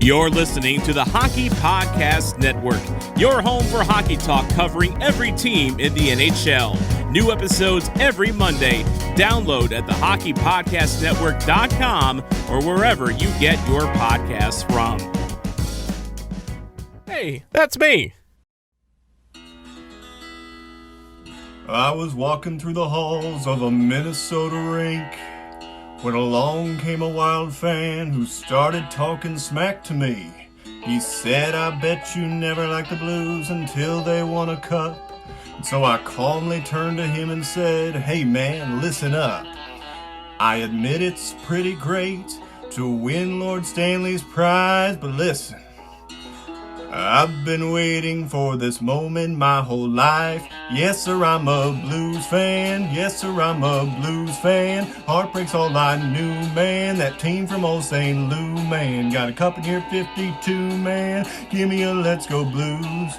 You're listening to the Hockey Podcast Network, your home for hockey talk covering every team in the NHL. New episodes every Monday. Download at thehockeypodcastnetwork.com or wherever you get your podcasts from. Hey, that's me. I was walking through the halls of a Minnesota rink when along came a Wild fan who started talking smack to me. He said, I bet you never liked the Blues until they won a cup. And so I calmly turned to him and said, hey man, listen up. I admit it's pretty great to win Lord Stanley's prize, but listen, I've been waiting for this moment my whole life. Yes, sir, I'm a Blues fan. Yes, sir, I'm a Blues fan. Heartbreak's all I knew, man. That team from old St. Lou, man. Got a cup in here, 52, man. Give me a Let's Go Blues.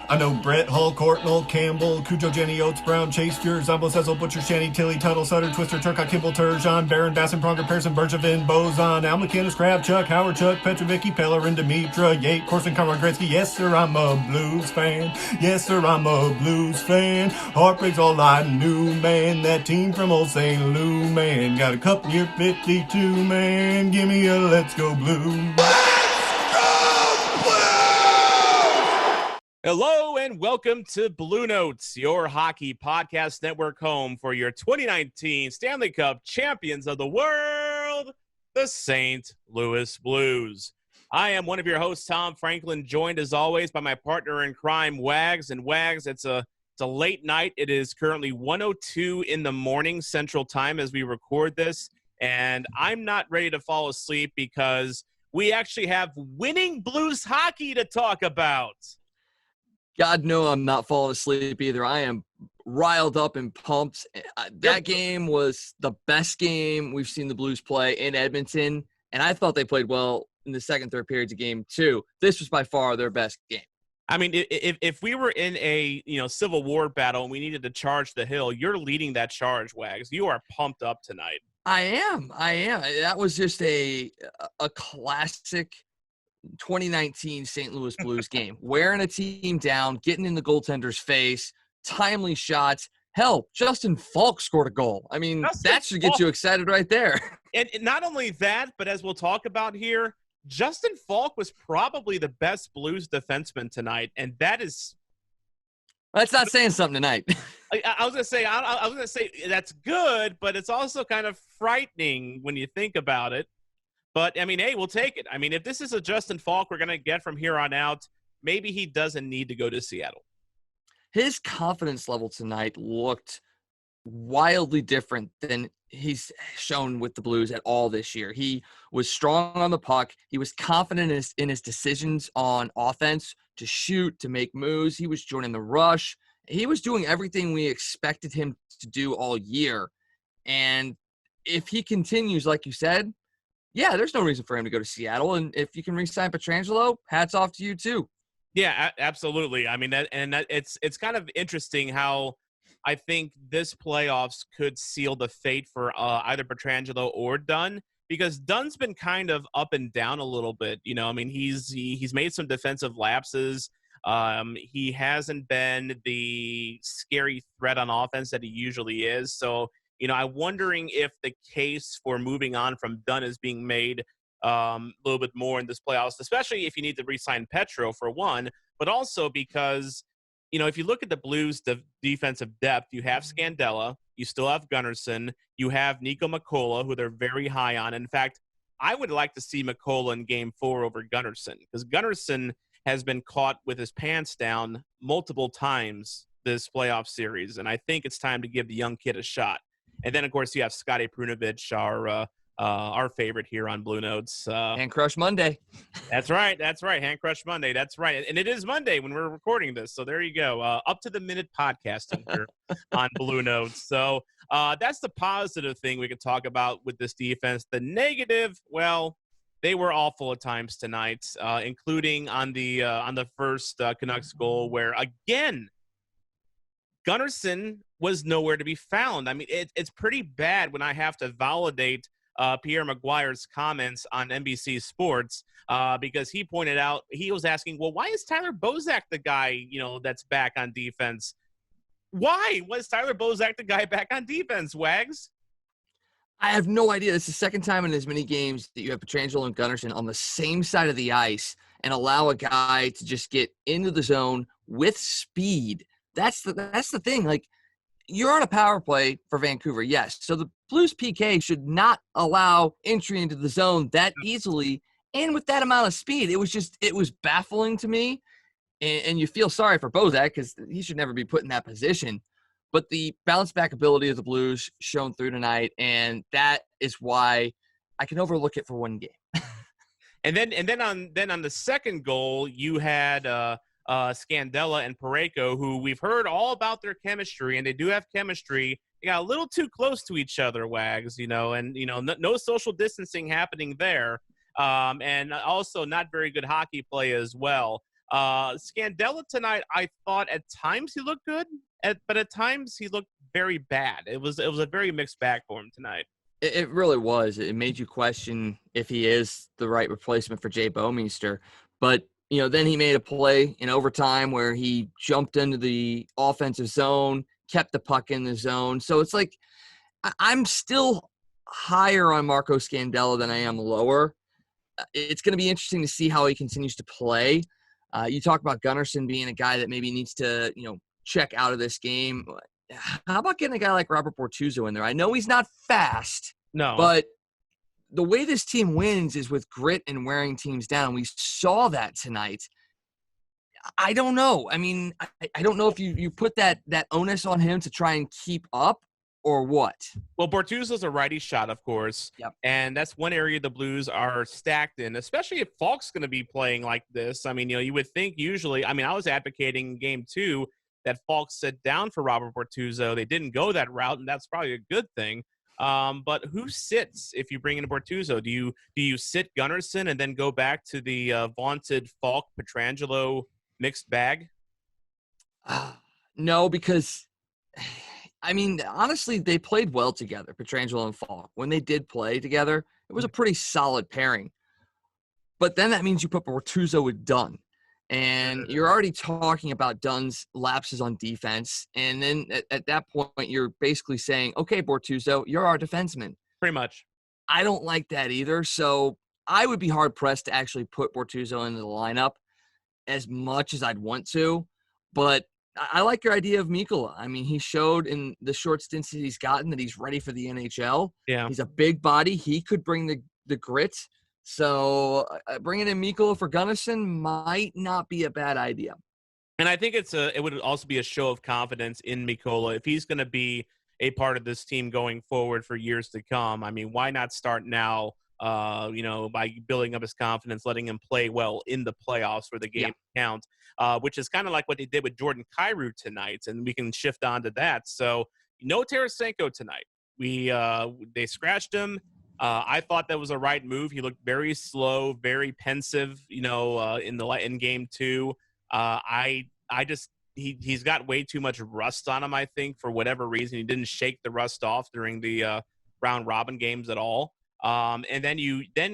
I know Brett Hull, Court, Noel Campbell, Cujo, Jenny Oates, Brown, Chase, Fuhr, Zombo, Cecil, Butcher, Shanny, Tilly, Tuttle, Sutter, Twister, Turcotte, Kimball, Turgeon, Barron, Basson, Pronger, Pearson, Bergevin, Bozon, Al McInnes, Crab, Chuck, Howard, Chuck, Petrovicky, Pellerin, Dimitra, Yate, Corson, Conrad, Gretzky. Yes, sir, I'm a Blues fan. Yes, sir, I'm a Blues fan. Heartbreak's all I knew, man. That team from old St. Lou, man. Got a cup near 52, man. Give me a Let's Go Blues. Hello and welcome to Bluenotes, your hockey podcast network home for your 2019 Stanley Cup champions of the world, the St. Louis Blues. I am one of your hosts, Tom Franklin, joined as always by my partner in crime, Wags. And Wags, it's a late night. It is currently 1:02 in the morning Central Time as we record this, and I'm not ready to fall asleep because we actually have winning Blues hockey to talk about. God, no, I'm not falling asleep either. I am riled up and pumped. That game was the best game we've seen the Blues play in Edmonton, and I thought they played well in the second, third periods of game two. This was by far their best game. I mean, if we were in a Civil War battle and we needed to charge the hill, you're leading that charge, Wags. You are pumped up tonight. I am. That was just a classic 2019 St. Louis Blues game, wearing a team down, getting in the goaltender's face, timely shots. Hell, Justin Falk scored a goal. I mean, that should get you excited right there. And not only that, but as we'll talk about here, Justin Falk was probably the best Blues defenseman tonight, and that's not saying something tonight. I was gonna say that's good, but it's also kind of frightening when you think about it. But, I mean, hey, we'll take it. I mean, if this is a Justin Falk we're going to get from here on out, maybe he doesn't need to go to Seattle. His confidence level tonight looked wildly different than he's shown with the Blues at all this year. He was strong on the puck. He was confident in his decisions on offense, to shoot, to make moves. He was joining the rush. He was doing everything we expected him to do all year. And if he continues, like you said, yeah, there's no reason for him to go to Seattle. And if you can re-sign Pietrangelo, hats off to you too. Yeah, absolutely. I mean, it's kind of interesting how I think this playoffs could seal the fate for either Pietrangelo or Dunn, because Dunn's been kind of up and down a little bit. I mean, he's made some defensive lapses. He hasn't been the scary threat on offense that he usually is. So, I'm wondering if the case for moving on from Dunn is being made a little bit more in this playoffs, especially if you need to re-sign Petro for one, but also because, if you look at the Blues' defensive depth, you have Scandella, you still have Gunnarsson, you have Nico Mikkola, who they're very high on. In fact, I would like to see Mikkola in Game 4 over Gunnarsson, because Gunnarsson has been caught with his pants down multiple times this playoff series, and I think it's time to give the young kid a shot. And then, of course, you have Scotty Prunovich, our favorite here on Bluenotes. Hand Crush Monday. That's right. Hand Crush Monday. That's right. And it is Monday when we're recording this. So there you go. Up to the minute podcasting here on Bluenotes. So that's the positive thing we could talk about with this defense. The negative, well, they were awful at times tonight, including on the first Canucks goal where, again, Gunnarsson was nowhere to be found. I mean, it's pretty bad when I have to validate Pierre Maguire's comments on NBC Sports because he pointed out, he was asking, well, why is Tyler Bozak the guy, that's back on defense? Why was Tyler Bozak the guy back on defense, Wags? I have no idea. It's the second time in as many games that you have Pietrangelo and Gunnarsson on the same side of the ice and allow a guy to just get into the zone with speed. That's the thing. Like, you're on a power play for Vancouver, yes. So the Blues PK should not allow entry into the zone that easily and with that amount of speed. It was baffling to me. And you feel sorry for Bozak because he should never be put in that position. But the bounce back ability of the Blues shone through tonight, and that is why I can overlook it for one game. and then on the second goal, you had Scandella and Parayko, who we've heard all about their chemistry, and they do have chemistry. They got a little too close to each other, Wags, no social distancing happening there, and also not very good hockey play as well. Scandella tonight, I thought at times he looked good, but at times he looked very bad. It was a very mixed bag for him tonight. It really was. It made you question if he is the right replacement for Jay Bouwmeester. But, then he made a play in overtime where he jumped into the offensive zone, kept the puck in the zone. So it's like I'm still higher on Marco Scandella than I am lower. It's going to be interesting to see how he continues to play. You talk about Gunnarsson being a guy that maybe needs to, check out of this game. How about getting a guy like Robert Bortuzzo in there? I know he's not fast, but the way this team wins is with grit and wearing teams down. We saw that tonight. I don't know. I mean, I don't know if you put that onus on him to try and keep up or what. Well, Bortuzzo's a righty shot, of course. Yep. And that's one area the Blues are stacked in, especially if Falk's going to be playing like this. I mean, you would think usually, I was advocating game 2 that Falk sit down for Robert Bortuzzo. They didn't go that route, and that's probably a good thing. But who sits if you bring in Bortuzzo? Do you sit Gunnarsson and then go back to the vaunted Falk-Pietrangelo mixed bag? No, because honestly, they played well together, Pietrangelo and Falk. When they did play together, it was a pretty solid pairing. But then that means you put Bortuzzo with Dunn. And you're already talking about Dunn's lapses on defense. And then at that point, you're basically saying, okay, Bortuzzo, you're our defenseman. Pretty much. I don't like that either. So I would be hard-pressed to actually put Bortuzzo into the lineup as much as I'd want to. But I like your idea of Mikkola. He showed in the short stints that he's gotten that he's ready for the NHL. Yeah. He's a big body. He could bring the grit. So bringing in Mikkola for Gunnarsson might not be a bad idea. And I think it would also be a show of confidence in Mikkola if he's going to be a part of this team going forward for years to come. Why not start now? By building up his confidence, letting him play well in the playoffs where the game counts, which is kind of like what they did with Jordan Kyrou tonight, and we can shift on to that. So no Tarasenko tonight. They scratched him. I thought that was a right move. He looked very slow, very pensive, in game 2. He's got way too much rust on him, I think, for whatever reason. He didn't shake the rust off during the round robin games at all. And then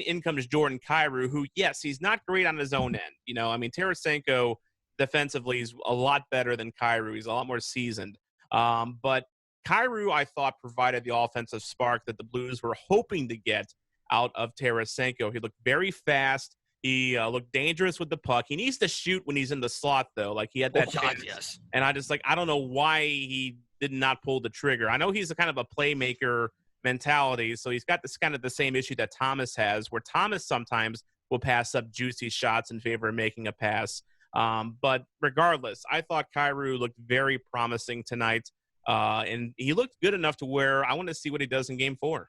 in comes Jordan Kyrou, who, yes, he's not great on his own end. Tarasenko defensively is a lot better than Kyrou. He's a lot more seasoned. But Kyrou, I thought, provided the offensive spark that the Blues were hoping to get out of Tarasenko. He looked very fast. He looked dangerous with the puck. He needs to shoot when he's in the slot, though. Like, he had that chance. Yes. And I don't know why he did not pull the trigger. I know he's a kind of a playmaker mentality, so he's got this kind of the same issue that Thomas has, where Thomas sometimes will pass up juicy shots in favor of making a pass. But regardless, I thought Kyrou looked very promising tonight. And he looked good enough to where I want to see what he does in game 4.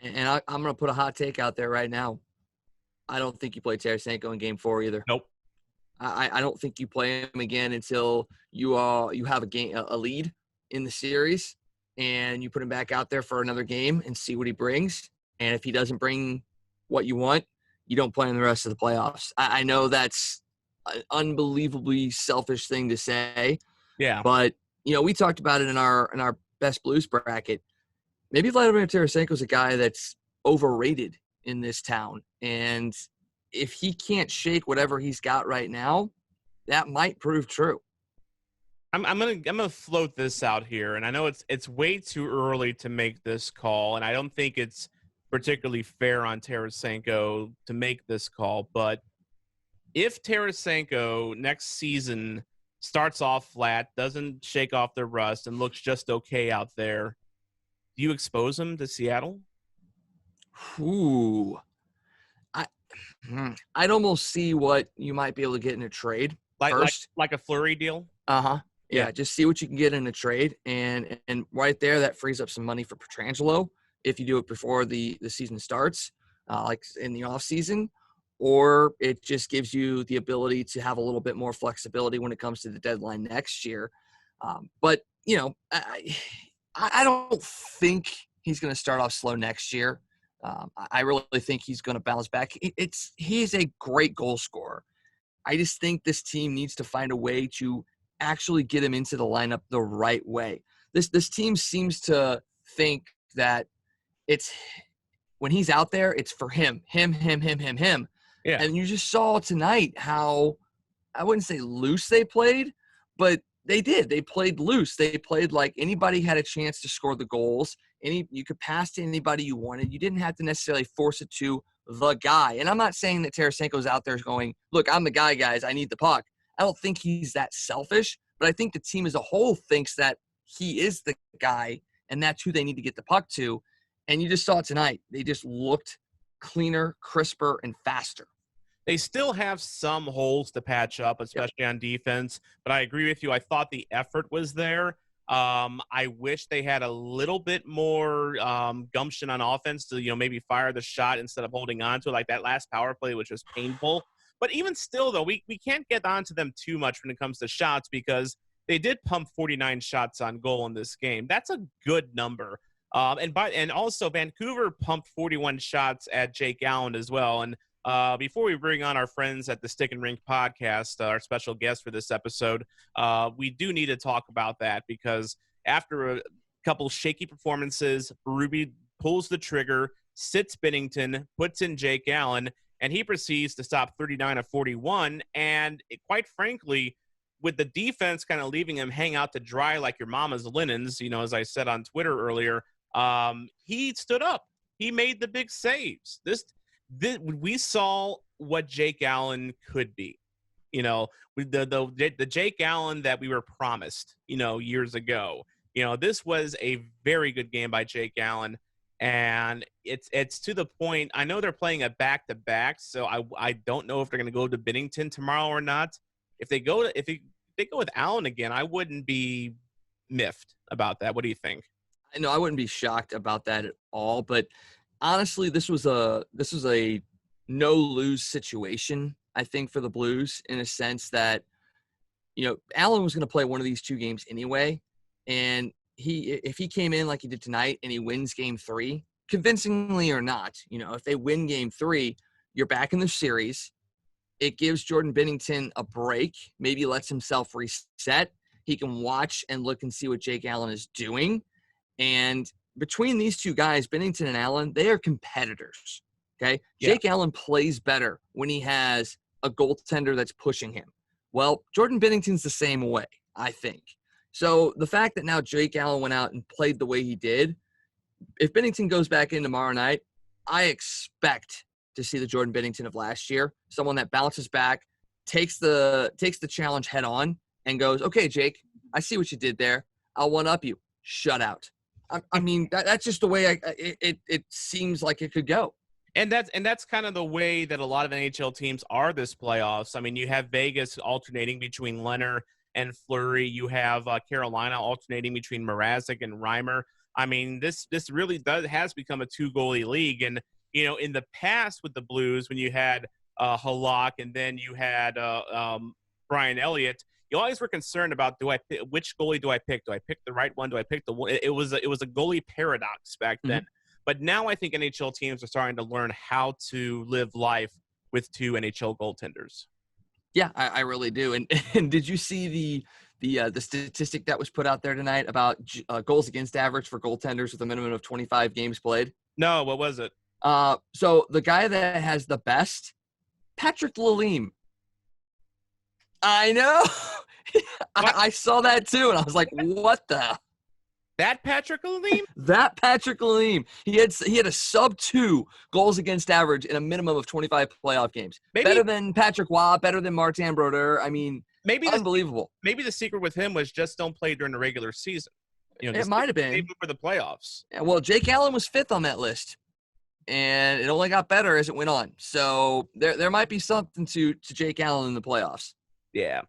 And I'm going to put a hot take out there right now. I don't think you play Tarasenko in game 4 either. Nope. I don't think you play him again until you have a lead in the series, and you put him back out there for another game and see what he brings. And if he doesn't bring what you want, you don't play him the rest of the playoffs. I know that's an unbelievably selfish thing to say. Yeah. But we talked about it in our best Blues bracket. Maybe Vladimir Tarasenko is a guy that's overrated in this town. And if he can't shake whatever he's got right now, that might prove true. I'm gonna float this out here, and I know it's way too early to make this call, and I don't think it's particularly fair on Tarasenko to make this call. But if Tarasenko next season starts off flat, doesn't shake off the rust, and looks just okay out there, do you expose him to Seattle? Ooh, I'd almost see what you might be able to get in a trade first. Like a Fleury deal? Uh-huh. Yeah, just see what you can get in a trade. And right there, that frees up some money for Pietrangelo if you do it before the season starts, like in the offseason. Or it just gives you the ability to have a little bit more flexibility when it comes to the deadline next year. But, you know, I don't think he's going to start off slow next year. I really think he's going to bounce back. He's a great goal scorer. I just think this team needs to find a way to actually get him into the lineup the right way. This team seems to think that it's when he's out there, it's for him. Yeah. And you just saw tonight how, I wouldn't say loose they played, but they did. They played loose. They played like anybody had a chance to score the goals. You could pass to anybody you wanted. You didn't have to necessarily force it to the guy. And I'm not saying that Tarasenko's out there going, look, I'm the guy, guys. I need the puck. I don't think he's that selfish, but I think the team as a whole thinks that he is the guy, and that's who they need to get the puck to. And you just saw it tonight. They just looked cleaner, crisper, and faster. They still have some holes to patch up, especially on defense. But I agree with you. I thought the effort was there. I wish they had a little bit more gumption on offense to, maybe fire the shot instead of holding on to it, like that last power play, which was painful. But even still, though, we can't get onto them too much when it comes to shots because they did pump 49 shots on goal in this game. That's a good number. And also Vancouver pumped 41 shots at Jake Allen as well. And before we bring on our friends at the StickInRink Podcast, our special guest for this episode, we do need to talk about that because after a couple shaky performances, Berube pulls the trigger, sits Binnington, puts in Jake Allen, and he proceeds to stop 39 of 41. And quite frankly, with the defense kind of leaving him hang out to dry like your mama's linens, as I said on Twitter earlier, he stood up. He made the big saves. We saw what Jake Allen could be, the Jake Allen that we were promised, years ago. This was a very good game by Jake Allen, and it's to the point. I know they're playing a back-to-back, so I don't know if they're going to go to Binnington tomorrow or not. If they go with Allen again, I wouldn't be miffed about that. What do you think? No, I wouldn't be shocked about that at all, but honestly, this was a no-lose situation, I think, for the Blues in a sense that, Allen was going to play one of these two games anyway, and if he came in like he did tonight and he wins game 3, convincingly or not, if they win game 3, you're back in the series. It gives Jordan Binnington a break, maybe lets himself reset. He can watch and look and see what Jake Allen is doing. And between these two guys, Binnington and Allen, they are competitors, okay? Yeah. Jake Allen plays better when he has a goaltender that's pushing him. Well, Jordan Binnington's the same way, I think. So the fact that now Jake Allen went out and played the way he did, if Binnington goes back in tomorrow night, I expect to see the Jordan Binnington of last year, someone that bounces back, takes the challenge head on, and goes, okay, Jake, I see what you did there. I'll one-up you. Shut out. I mean, that's just the way it seems like it could go. And that's kind of the way that a lot of NHL teams are this playoffs. I mean, you have Vegas alternating between Leonard and Fleury. You have Carolina alternating between Mrazek and Reimer. I mean, this really has become a 2-goalie league. And, in the past with the Blues, when you had Halak and then you had Brian Elliott, you always were concerned about which goalie do I pick? Do I pick the right one? Do I pick the one? It was a goalie paradox back then. Mm-hmm. But now I think NHL teams are starting to learn how to live life with 2 NHL goaltenders. Yeah, I really do. And did you see the statistic that was put out there tonight about goals against average for goaltenders with a minimum of 25 games played? No, what was it? So the guy that has the best, Patrick Lalime. I know. I saw that too, and I was like, what the? That Patrick Lalime? That Patrick Lalime. He had a sub-2 goals against average in a minimum of 25 playoff games. Better than Patrick Waugh, better than Martin Brodeur. I mean, unbelievable. Maybe the secret with him was just don't play during the regular season. It might have been. Maybe for the playoffs. Yeah, well, Jake Allen was 5th on that list, and it only got better as it went on. So there might be something to Jake Allen in the playoffs. Yeah.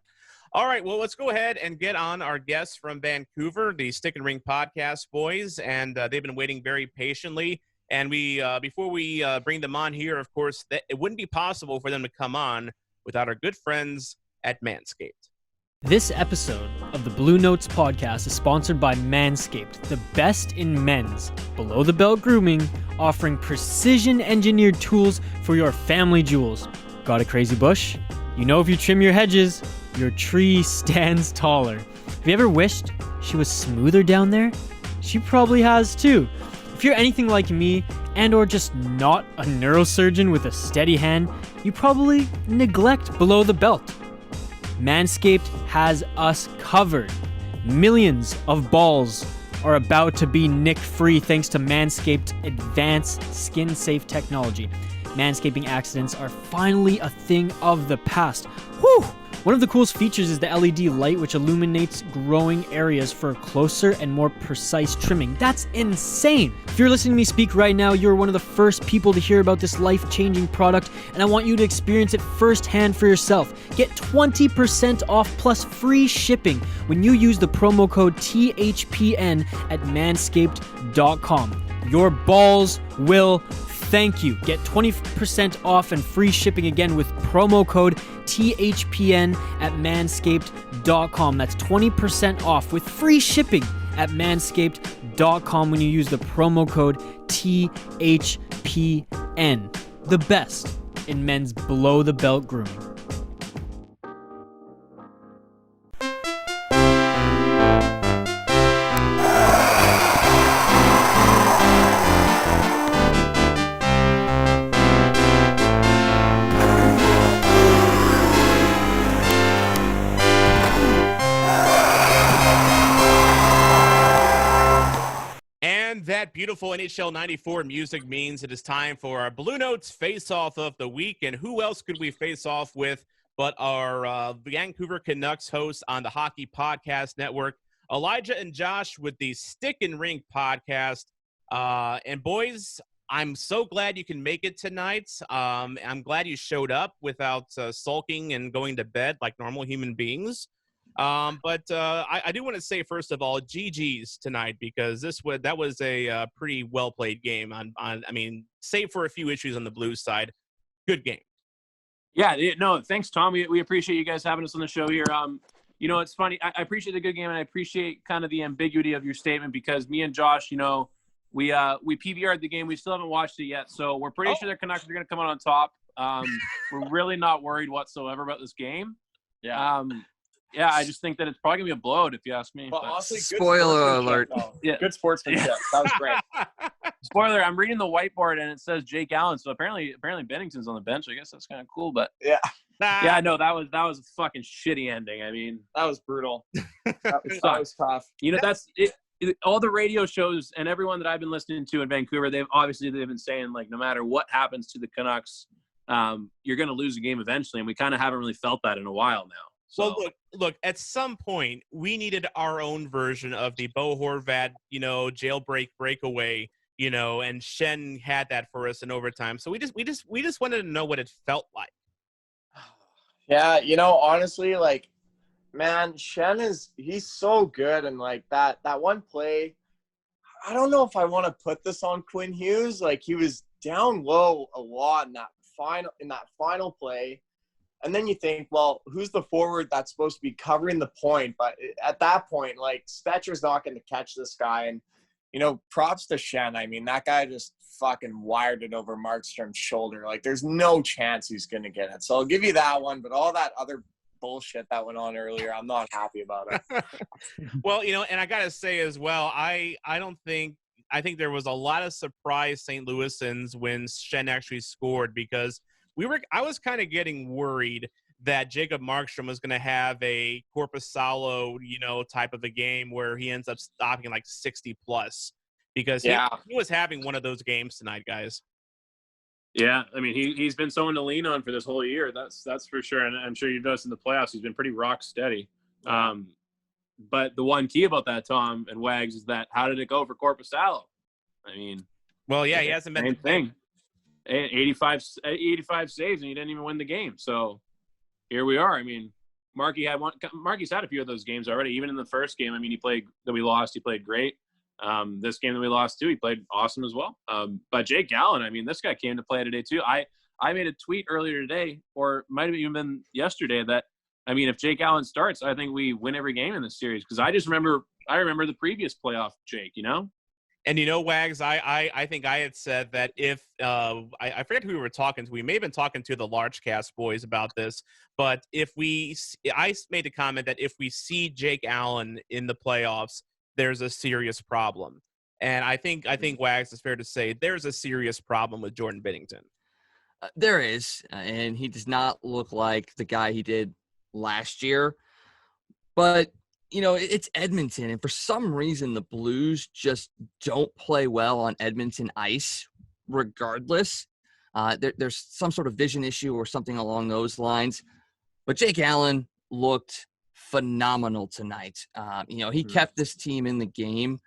All right, well, let's go ahead and get on our guests from Vancouver, the StickInRink Podcast boys, and they've been waiting very patiently. And we, before we bring them on here, of course, it wouldn't be possible for them to come on without our good friends at Manscaped. This episode of the Bluenotes podcast is sponsored by Manscaped, the best in men's below-the-belt grooming, offering precision-engineered tools for your family jewels. Got a crazy bush? You know if you trim your hedges, your tree stands taller. Have you ever wished she was smoother down there? She probably has too. If you're anything like me and or just not a neurosurgeon with a steady hand, you probably neglect below the belt. Manscaped has us covered. Millions of balls are about to be nick-free thanks to Manscaped's advanced skin-safe technology. Manscaping accidents are finally a thing of the past. Whew! One of the coolest features is the LED light, which illuminates growing areas for closer and more precise trimming. That's insane! If you're listening to me speak right now, you're one of the first people to hear about this life-changing product, and I want you to experience it firsthand for yourself. Get 20% off plus free shipping when you use the promo code THPN at manscaped.com. Your balls will thank you. Get 20% off and free shipping again with promo code THPN at manscaped.com. That's 20% off with free shipping at manscaped.com when you use the promo code THPN. The best in men's below-the-belt grooming. That beautiful NHL 94 music means it is time for our Bluenotes face-off of the week. And who else could we face off with but our Vancouver Canucks hosts on the Hockey Podcast Network, Elijah and Josh with the StickInRink Podcast. And boys, I'm so glad you can make it tonight. I'm glad you showed up without sulking and going to bed like normal human beings. But I do want to say, first of all, GG's tonight, because that was a pretty well played game. I mean, save for a few issues on the Blues side, good game. Yeah, no, thanks, Tom. We appreciate you guys having us on the show here. You know, it's funny. I appreciate the good game, and I appreciate kind of the ambiguity of your statement, because me and Josh, you know, we PVR'd the game. We still haven't watched it yet, so we're pretty sure the Canucks are going to come out on top. We're really not worried whatsoever about this game. Yeah. Yeah, I just think that it's probably going to be a blowout, if you ask me. But honestly, spoiler alert. Yeah. Good sportsmanship. That was great. Spoiler, I'm reading the whiteboard, and it says Jake Allen, so apparently Bennington's on the bench. I guess that's kind of cool, but yeah. Yeah, no, that was a fucking shitty ending. I mean, that was brutal. That was tough. You know, that's it. All the radio shows and everyone that I've been listening to in Vancouver, they've been saying, like, no matter what happens to the Canucks, you're going to lose a game eventually, and we kind of haven't really felt that in a while now. So. Well, look, at some point, we needed our own version of the Bo Horvat, you know, jailbreak breakaway, you know, and Shen had that for us in overtime. So we just wanted to know what it felt like. Yeah, you know, honestly, like, man, Shen he's so good, and like that one play, I don't know if I want to put this on Quinn Hughes. Like, he was down low a lot in that final play. And then you think, well, who's the forward that's supposed to be covering the point? But at that point, like, Stetcher's not going to catch this guy. And, you know, props to Shen. I mean, that guy just fucking wired it over Markstrom's shoulder. Like, there's no chance he's going to get it. So I'll give you that one. But all that other bullshit that went on earlier, I'm not happy about it. Well, you know, and I got to say as well, I don't think I think there was a lot of surprise St. Louisans when Schenn actually scored, because I was kind of getting worried that Jacob Markstrom was going to have a Korpisalo, type of a game where he ends up stopping like 60 plus, because he was having one of those games tonight, guys. Yeah, I mean, he's been someone to lean on for this whole year. That's for sure. And I'm sure you've noticed in the playoffs, he's been pretty rock steady. But the one key about that, Tom and Wags, is that how did it go for Korpisalo? I mean, well, yeah, he hasn't been same thing. 85 saves, and he didn't even win the game. So here we are. I mean, Marky's had a few of those games already. Even in the first game, I mean, he played great. This game that we lost too, he played awesome as well. But Jake Allen, I mean, this guy came to play today too. I made a tweet earlier today, or might have even been yesterday, that, I mean, if Jake Allen starts, I think we win every game in this series, because I remember the previous playoff Jake, And Wags, I think I had said that if I forget who we were talking to. We may have been talking to the Large Cast boys about this, but I made a comment that if we see Jake Allen in the playoffs, there's a serious problem. And I think Wags, is fair to say there's a serious problem with Jordan Binnington. There is, and he does not look like the guy he did last year. But it's Edmonton, and for some reason the Blues just don't play well on Edmonton ice regardless. There's some sort of vision issue or something along those lines. But Jake Allen looked phenomenal tonight. He kept this team in the game.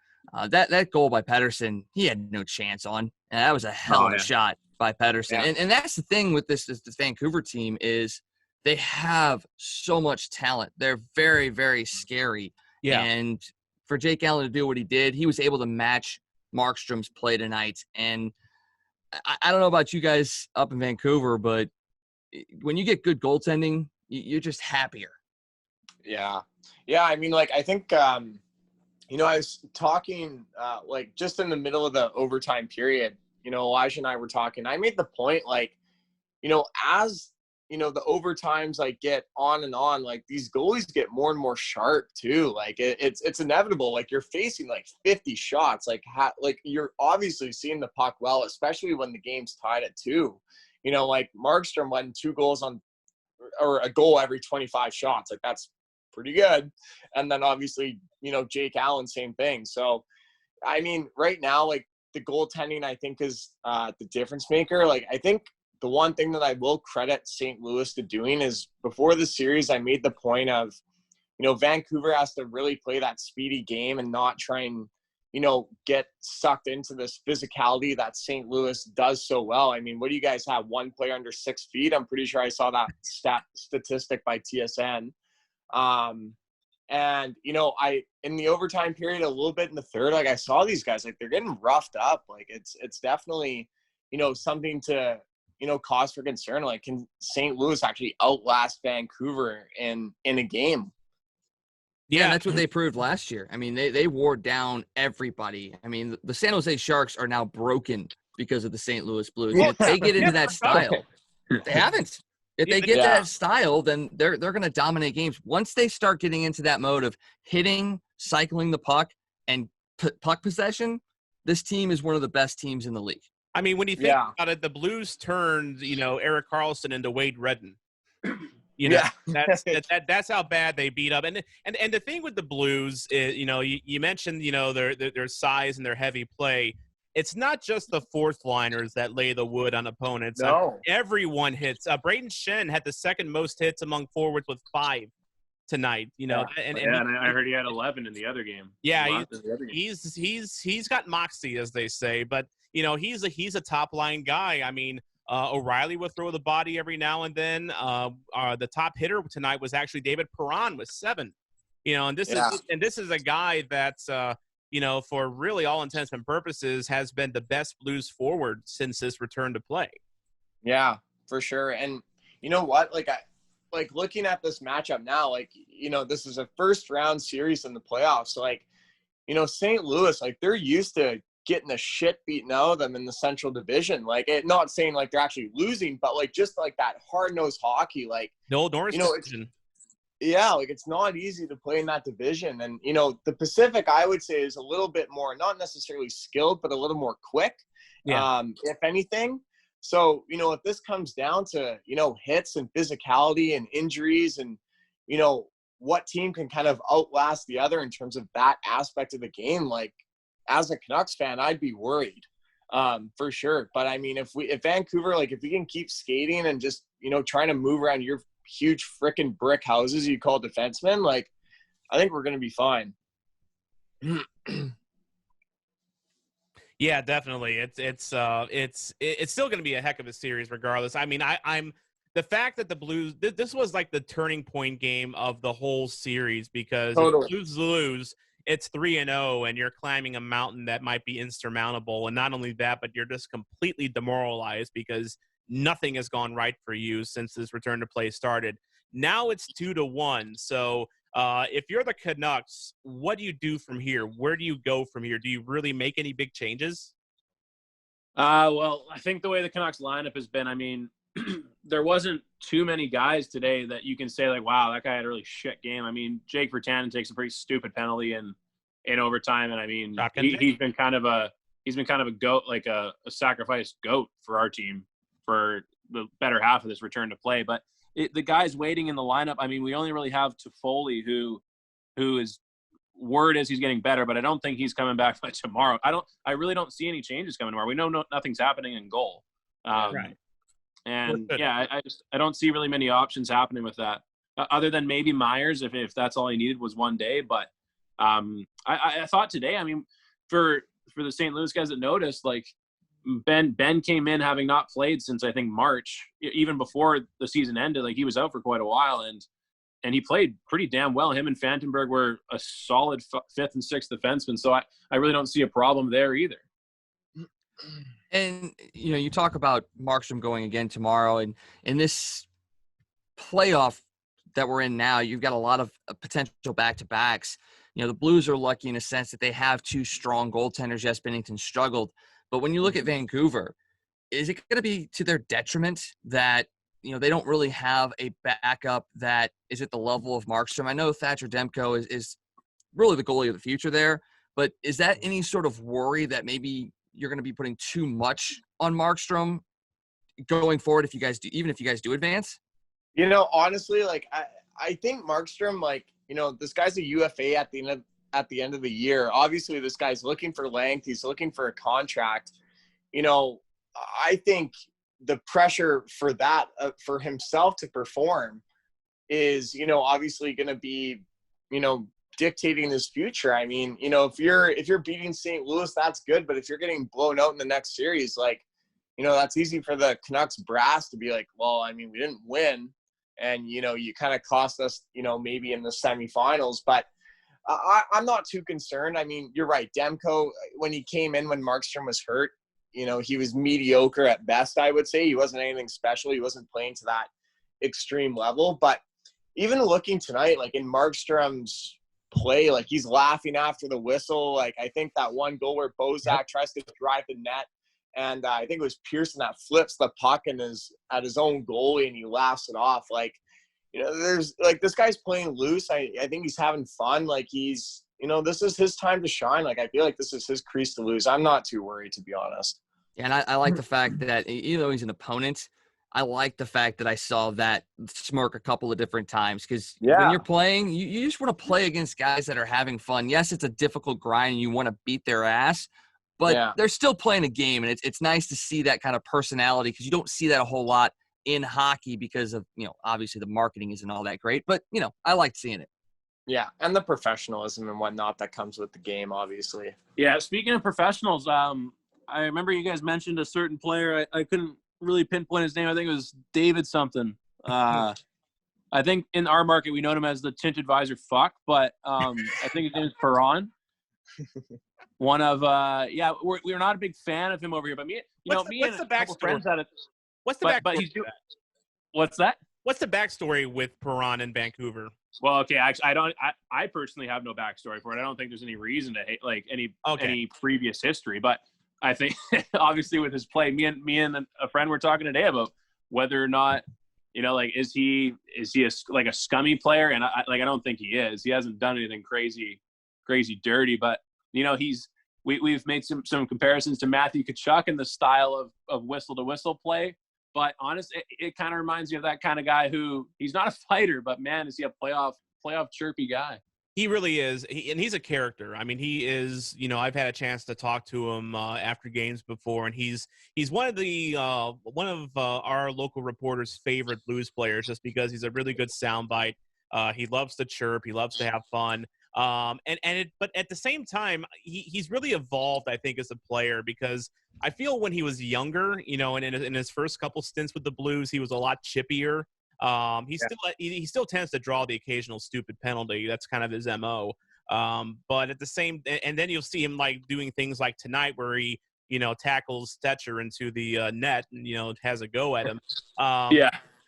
That goal by Pettersson, he had no chance on. And that was a hell of a shot by Pettersson. Yeah. And that's the thing with this Vancouver team is they have so much talent. They're very, very scary. Yeah. And for Jake Allen to do what he did, he was able to match Markstrom's play tonight. And I don't know about you guys up in Vancouver, but when you get good goaltending, you're just happier. Yeah. Yeah. I mean, I think, I was talking, just in the middle of the overtime period, Elijah and I were talking. I made the point, as, the overtimes, get on and on, these goalies get more and more sharp too. It's inevitable. You're facing 50 shots, you're obviously seeing the puck well, especially when the game's tied at 2. Markstrom won 2 goals or a goal every 25 shots. That's pretty good. And then obviously, Jake Allen, same thing. So, I mean, right now, the goaltending, I think, is the difference maker. I think the one thing that I will credit St. Louis to doing is before the series, I made the point of, Vancouver has to really play that speedy game and not try and, get sucked into this physicality that St. Louis does so well. I mean, what do you guys have? One player under 6 feet? I'm pretty sure I saw that statistic by TSN. And, I, in the overtime period, a little bit in the third, I saw these guys, they're getting roughed up. It's definitely, something to, cause for concern. Can St. Louis actually outlast Vancouver in a game? Yeah, that's what they proved last year. I mean, they wore down everybody. I mean, the San Jose Sharks are now broken because of the St. Louis Blues. If they get into that style, they haven't. If they get that style, then they're going to dominate games. Once they start getting into that mode of hitting, cycling the puck, and puck possession, this team is one of the best teams in the league. I mean, when you think about it, the Blues turned, Erik Karlsson into Wade Redden. That's how bad they beat up. And the thing with the Blues is, you mentioned, their size and their heavy play. It's not just the fourth liners that lay the wood on opponents. No. Everyone hits. Braden Schenn had the second most hits among forwards with 5 tonight. And I heard he had 11 in the other game. Yeah, he's got moxie, as they say, but he's a top line guy. I mean, O'Reilly will throw the body every now and then. The top hitter tonight was actually David Perron with 7. And this is a guy that's for really all intents and purposes has been the best Blues forward since his return to play. Yeah, for sure. And you know what? Looking at this matchup now, this is a first round series in the playoffs. So St. Louis, they're used to getting the shit beaten out of them in the Central Division. Not saying they're actually losing, but just that hard-nosed hockey. No, Norris decision. Yeah, like it's not easy to play in that division. And, you know, the Pacific, I would say, is a little bit more, not necessarily skilled, but a little more quick, if anything. So, you know, if this comes down to, you know, hits and physicality and injuries and, you know, what team can kind of outlast the other in terms of that aspect of the game, like as a Canucks fan, I'd be worried for sure. But I mean, if Vancouver, like if we can keep skating and just, you know, trying to move around your huge freaking brick houses you call defensemen, like I think we're going to be fine. Yeah, definitely. It's still going to be a heck of a series regardless. I mean, I'm the fact that the Blues this was like the turning point game of the whole series because Totally. if Blues lose, it's 3-0 and you're climbing a mountain that might be insurmountable. And not only that, but you're just completely demoralized because nothing has gone right for you since this return to play started. Now it's 2-1. So if you're the Canucks, what do you do from here? Where do you go from here? Do you really make any big changes? Well, I think the way the Canucks lineup has been, I mean, there wasn't too many guys today that you can say like, wow, that guy had a really shit game. I mean, Jake Virtanen takes a pretty stupid penalty in overtime. And I mean, he's been kind of a goat, like a sacrificed goat for our team for the better half of this return to play. But the guys waiting in the lineup, I mean, we only really have Toffoli who is word is he's getting better, but I don't think he's coming back by tomorrow. I really don't see any changes coming tomorrow. We know nothing's happening in goal. Right. And yeah, I don't see really many options happening with that other than maybe Myers if that's all he needed was one day. But I thought today, I mean, for the St. Louis guys that noticed, like Ben came in having not played since I think March, even before the season ended. Like he was out for quite a while, and he played pretty damn well. Him and Fantenberg were a solid fifth and sixth defenseman, so I really don't see a problem there either. And, you know, you talk about Markstrom going again tomorrow, and in this playoff that we're in now, you've got a lot of potential back-to-backs. You know, the Blues are lucky in a sense that they have two strong goaltenders. Yes, Binnington struggled. But when you look at Vancouver, is it going to be to their detriment that, you know, they don't really have a backup that is at the level of Markstrom? I know Thatcher Demko is really the goalie of the future there, but is that any sort of worry that maybe you're going to be putting too much on Markstrom going forward if you guys do advance? You know, honestly, like I think Markstrom, like, you know, this guy's a UFA at the end of the year. Obviously, this guy's looking for length. He's looking for a contract. You know, I think the pressure for that, for himself to perform is, you know, obviously going to be, you know, dictating his future. I mean, you know, if you're beating St. Louis, that's good. But if you're getting blown out in the next series, like, you know, that's easy for the Canucks brass to be like, well, I mean, we didn't win. And, you know, you kind of cost us, you know, maybe in the semifinals. But I'm not too concerned. I mean, you're right. Demko, when he came in when Markstrom was hurt, you know, he was mediocre at best, I would say. He wasn't anything special. He wasn't playing to that extreme level. But even looking tonight, like in Markstrom's play, like he's laughing after the whistle. Like I think that one goal where Bozak tries to drive the net, and I think it was Pearson that flips the puck at his own goalie and he laughs it off. Like, you know, there's like this guy's playing loose. I think he's having fun. Like he's, you know, this is his time to shine. Like I feel like this is his crease to lose. I'm not too worried, to be honest. Yeah, and I like the fact that even though he's an opponent, I like the fact that I saw that smirk a couple of different times because when you're playing, you just want to play against guys that are having fun. Yes, it's a difficult grind and you want to beat their ass, but they're still playing a game, and it's nice to see that kind of personality because you don't see that a whole lot in hockey because of, you know, obviously the marketing isn't all that great, but, you know, I like seeing it. Yeah, and the professionalism and whatnot that comes with the game, obviously. Yeah, speaking of professionals, I remember you guys mentioned a certain player. I couldn't really pinpoint his name. I think it was David something. I think in our market we know him as the tinted visor fuck, but I think his name is Perron. One of we're not a big fan of him over here, but me and a couple friends had it. What's the backstory? But he's doing. What's that? What's the backstory with Perron in Vancouver? Well, okay, actually, I personally have no backstory for it. I don't think there's any reason to hate like any previous history, but I think obviously with his play, me and a friend were talking today about whether or not You know, like, is he like a scummy player? And I don't think he is. He hasn't done anything crazy dirty, but you know, we've made some comparisons to Matthew Tkachuk in the style of whistle to whistle play. But honestly, it kind of reminds me of that kind of guy who he's not a fighter, but man, is he a playoff chirpy guy. He really is, and he's a character. I mean, he is. You know, I've had a chance to talk to him after games before, and he's one of our local reporters' favorite Blues players, just because he's a really good soundbite. He loves to chirp. He loves to have fun. But at the same time, he's really evolved, I think, as a player, because I feel when he was younger, you know, and in his first couple stints with the Blues, he was a lot chippier. He still tends to draw the occasional stupid penalty. That's kind of his MO. But at the same, and then you'll see him like doing things like tonight, where he, you know, tackles Stetcher into the net and, you know, has a go at him.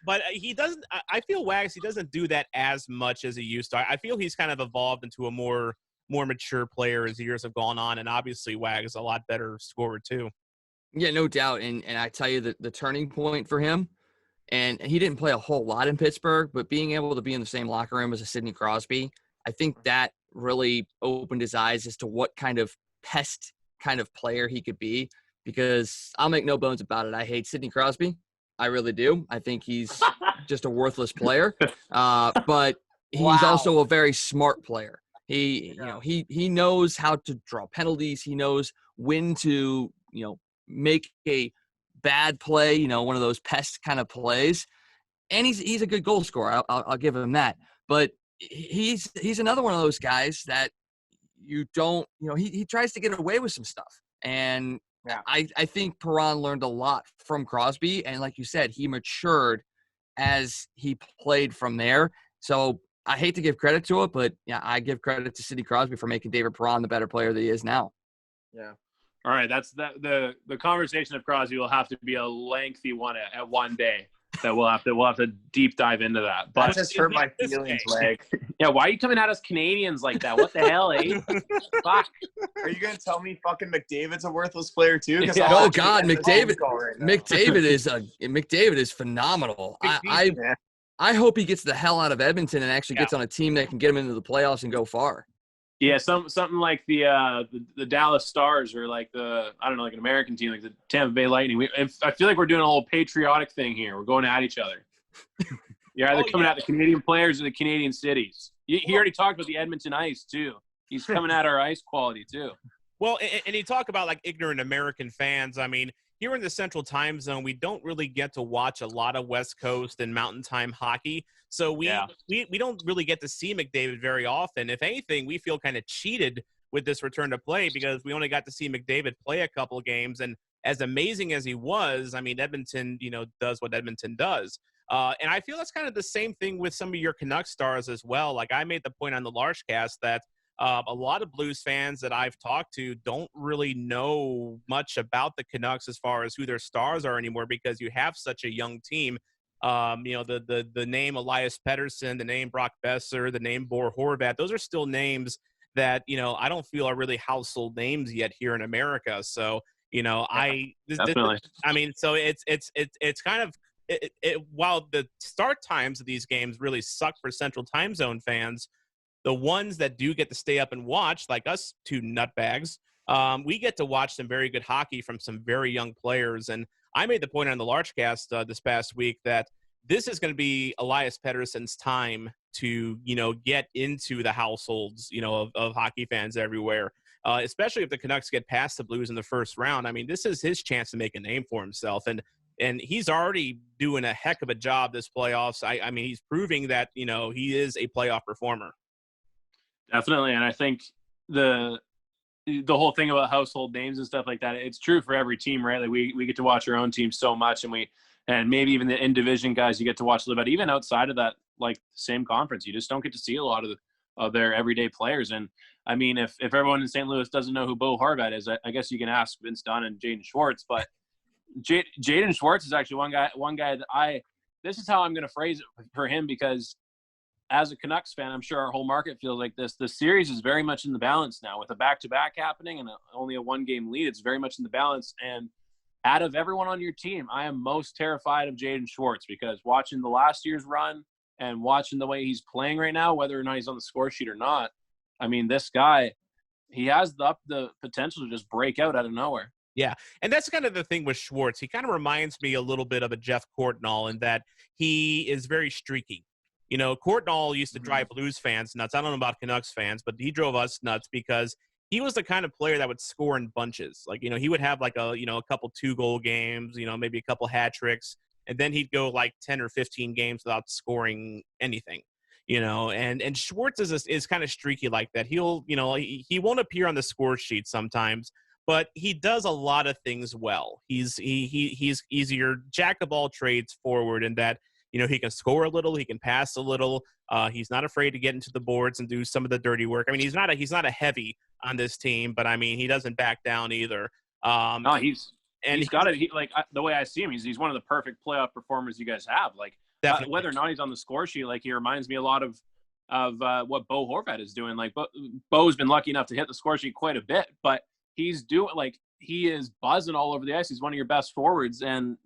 But he doesn't. I feel Wags, he doesn't do that as much as he used to. I feel he's kind of evolved into a more mature player as the years have gone on, and obviously Wags is a lot better scorer too. Yeah, no doubt. And I tell you that the turning point for him. And he didn't play a whole lot in Pittsburgh, but being able to be in the same locker room as a Sidney Crosby, I think that really opened his eyes as to what kind of pest kind of player he could be. Because I'll make no bones about it, I hate Sidney Crosby. I really do. I think he's just a worthless player. But he's also a very smart player. He knows how to draw penalties. He knows when to, you know, make a bad play, you know, one of those pest kind of plays, and he's a good goal scorer. I'll give him that. But he's another one of those guys that you don't, you know, he tries to get away with some stuff, and I think Perron learned a lot from Crosby, and like you said, he matured as he played from there. So I hate to give credit to it, but yeah, I give credit to Sidney Crosby for making David Perron the better player that he is now. Yeah. All right, that's the conversation of Crosby will have to be a lengthy one at one day. That we'll have to deep dive into that. But that just hurt my feelings, like. Yeah, why are you coming at us Canadians like that? What the hell, eh? Fuck. Are you gonna tell me fucking McDavid's a worthless player too? Yeah. Oh God, McDavid is phenomenal. I hope he gets the hell out of Edmonton and actually gets on a team that can get him into the playoffs and go far. Yeah, something like the Dallas Stars, or like like an American team, like the Tampa Bay Lightning. I feel like we're doing a little patriotic thing here. We're going at each other. You're either coming at the Canadian players or the Canadian cities. He already talked about the Edmonton Ice too. He's coming at our ice quality too. Well, and you talk about like ignorant American fans. I mean, here in the Central Time Zone, we don't really get to watch a lot of West Coast and Mountain Time hockey. So we don't really get to see McDavid very often. If anything, we feel kind of cheated with this return to play, because we only got to see McDavid play a couple of games. And as amazing as he was, I mean, Edmonton, you know, does what Edmonton does. And I feel that's kind of the same thing with some of your Canucks stars as well. Like I made the point on the Larshcast that a lot of Blues fans that I've talked to don't really know much about the Canucks as far as who their stars are anymore, because you have such a young team. You know, the name Elias Pettersson, the name Brock Besser, the name Bor Horvat, those are still names that, you know, I don't feel are really household names yet here in America. So, you know, definitely. I mean, so it's kind of, while the start times of these games really suck for Central Time Zone fans, the ones that do get to stay up and watch, like us two nutbags, we get to watch some very good hockey from some very young players. And I made the point on the Larchcast this past week that this is going to be Elias Pettersson's time to, you know, get into the households, you know, of hockey fans everywhere, especially if the Canucks get past the Blues in the first round. I mean, this is his chance to make a name for himself. And he's already doing a heck of a job this playoffs. I mean, he's proving that, you know, he is a playoff performer. Definitely. And I think the whole thing about household names and stuff like that, it's true for every team, right? Like we get to watch our own team so much, and maybe even the in-division guys you get to watch a little bit, even outside of that, like same conference, you just don't get to see a lot of their everyday players. And I mean, if everyone in St. Louis doesn't know who Bo Horvat is, I guess you can ask Vince Dunn and Jaden Schwartz, but Jaden Schwartz is actually one guy that this is how I'm going to phrase it for him, because as a Canucks fan, I'm sure our whole market feels like this. The series is very much in the balance now with a back-to-back happening and only a one-game lead. It's very much in the balance. And out of everyone on your team, I am most terrified of Jaden Schwartz, because watching the last year's run and watching the way he's playing right now, whether or not he's on the score sheet or not, I mean, this guy, he has the potential to just break out of nowhere. Yeah, and that's kind of the thing with Schwartz. He kind of reminds me a little bit of a Jeff Courtnall in that he is very streaky. You know, Courtnall used to drive Blues fans nuts. I don't know about Canucks fans, but he drove us nuts because he was the kind of player that would score in bunches. Like, you know, he would have like a couple 2-goal games, you know, maybe a couple hat tricks, and then he'd go like 10 or 15 games without scoring anything. You know, and Schwartz is kind of streaky like that. He'll, you know, he won't appear on the score sheet sometimes, but he does a lot of things well. He's your jack of all trades forward in that, you know, he can score a little, he can pass a little. He's not afraid to get into the boards and do some of the dirty work. I mean, he's not a heavy on this team, but I mean, he doesn't back down either. No, he's got it. The way I see him, he's one of the perfect playoff performers you guys have. Like, whether or not he's on the score sheet, like, he reminds me a lot of what Bo Horvat is doing. Like, Bo's been lucky enough to hit the score sheet quite a bit, but he's doing, like, he is buzzing all over the ice. He's one of your best forwards, and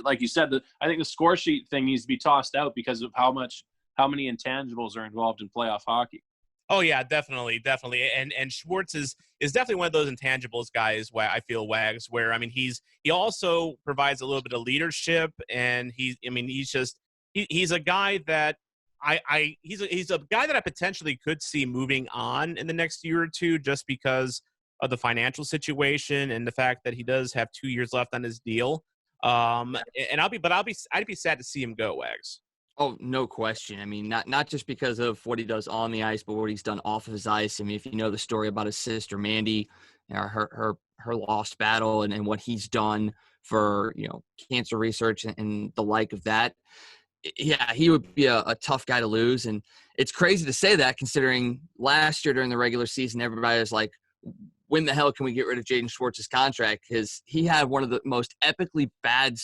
like you said, I think the score sheet thing needs to be tossed out because of how many intangibles are involved in playoff hockey. Oh yeah, definitely. And Schwartz is definitely one of those intangibles guys where I feel, Wags, where, I mean, he also provides a little bit of leadership, and he's a guy that he's a guy that I potentially could see moving on in the next year or two, just because of the financial situation and the fact that he does have 2 years left on his deal. And I'd be sad to see him go, Wags. Oh, no question. I mean, not just because of what he does on the ice, but what he's done off of his ice. I mean, if you know the story about his sister Mandy, you know, her lost battle and what he's done for, you know, cancer research and the like of that. Yeah, he would be a tough guy to lose. And it's crazy to say that, considering last year during the regular season, everybody was like, when the hell can we get rid of Jaden Schwartz's contract? Because he had one of the most epically bad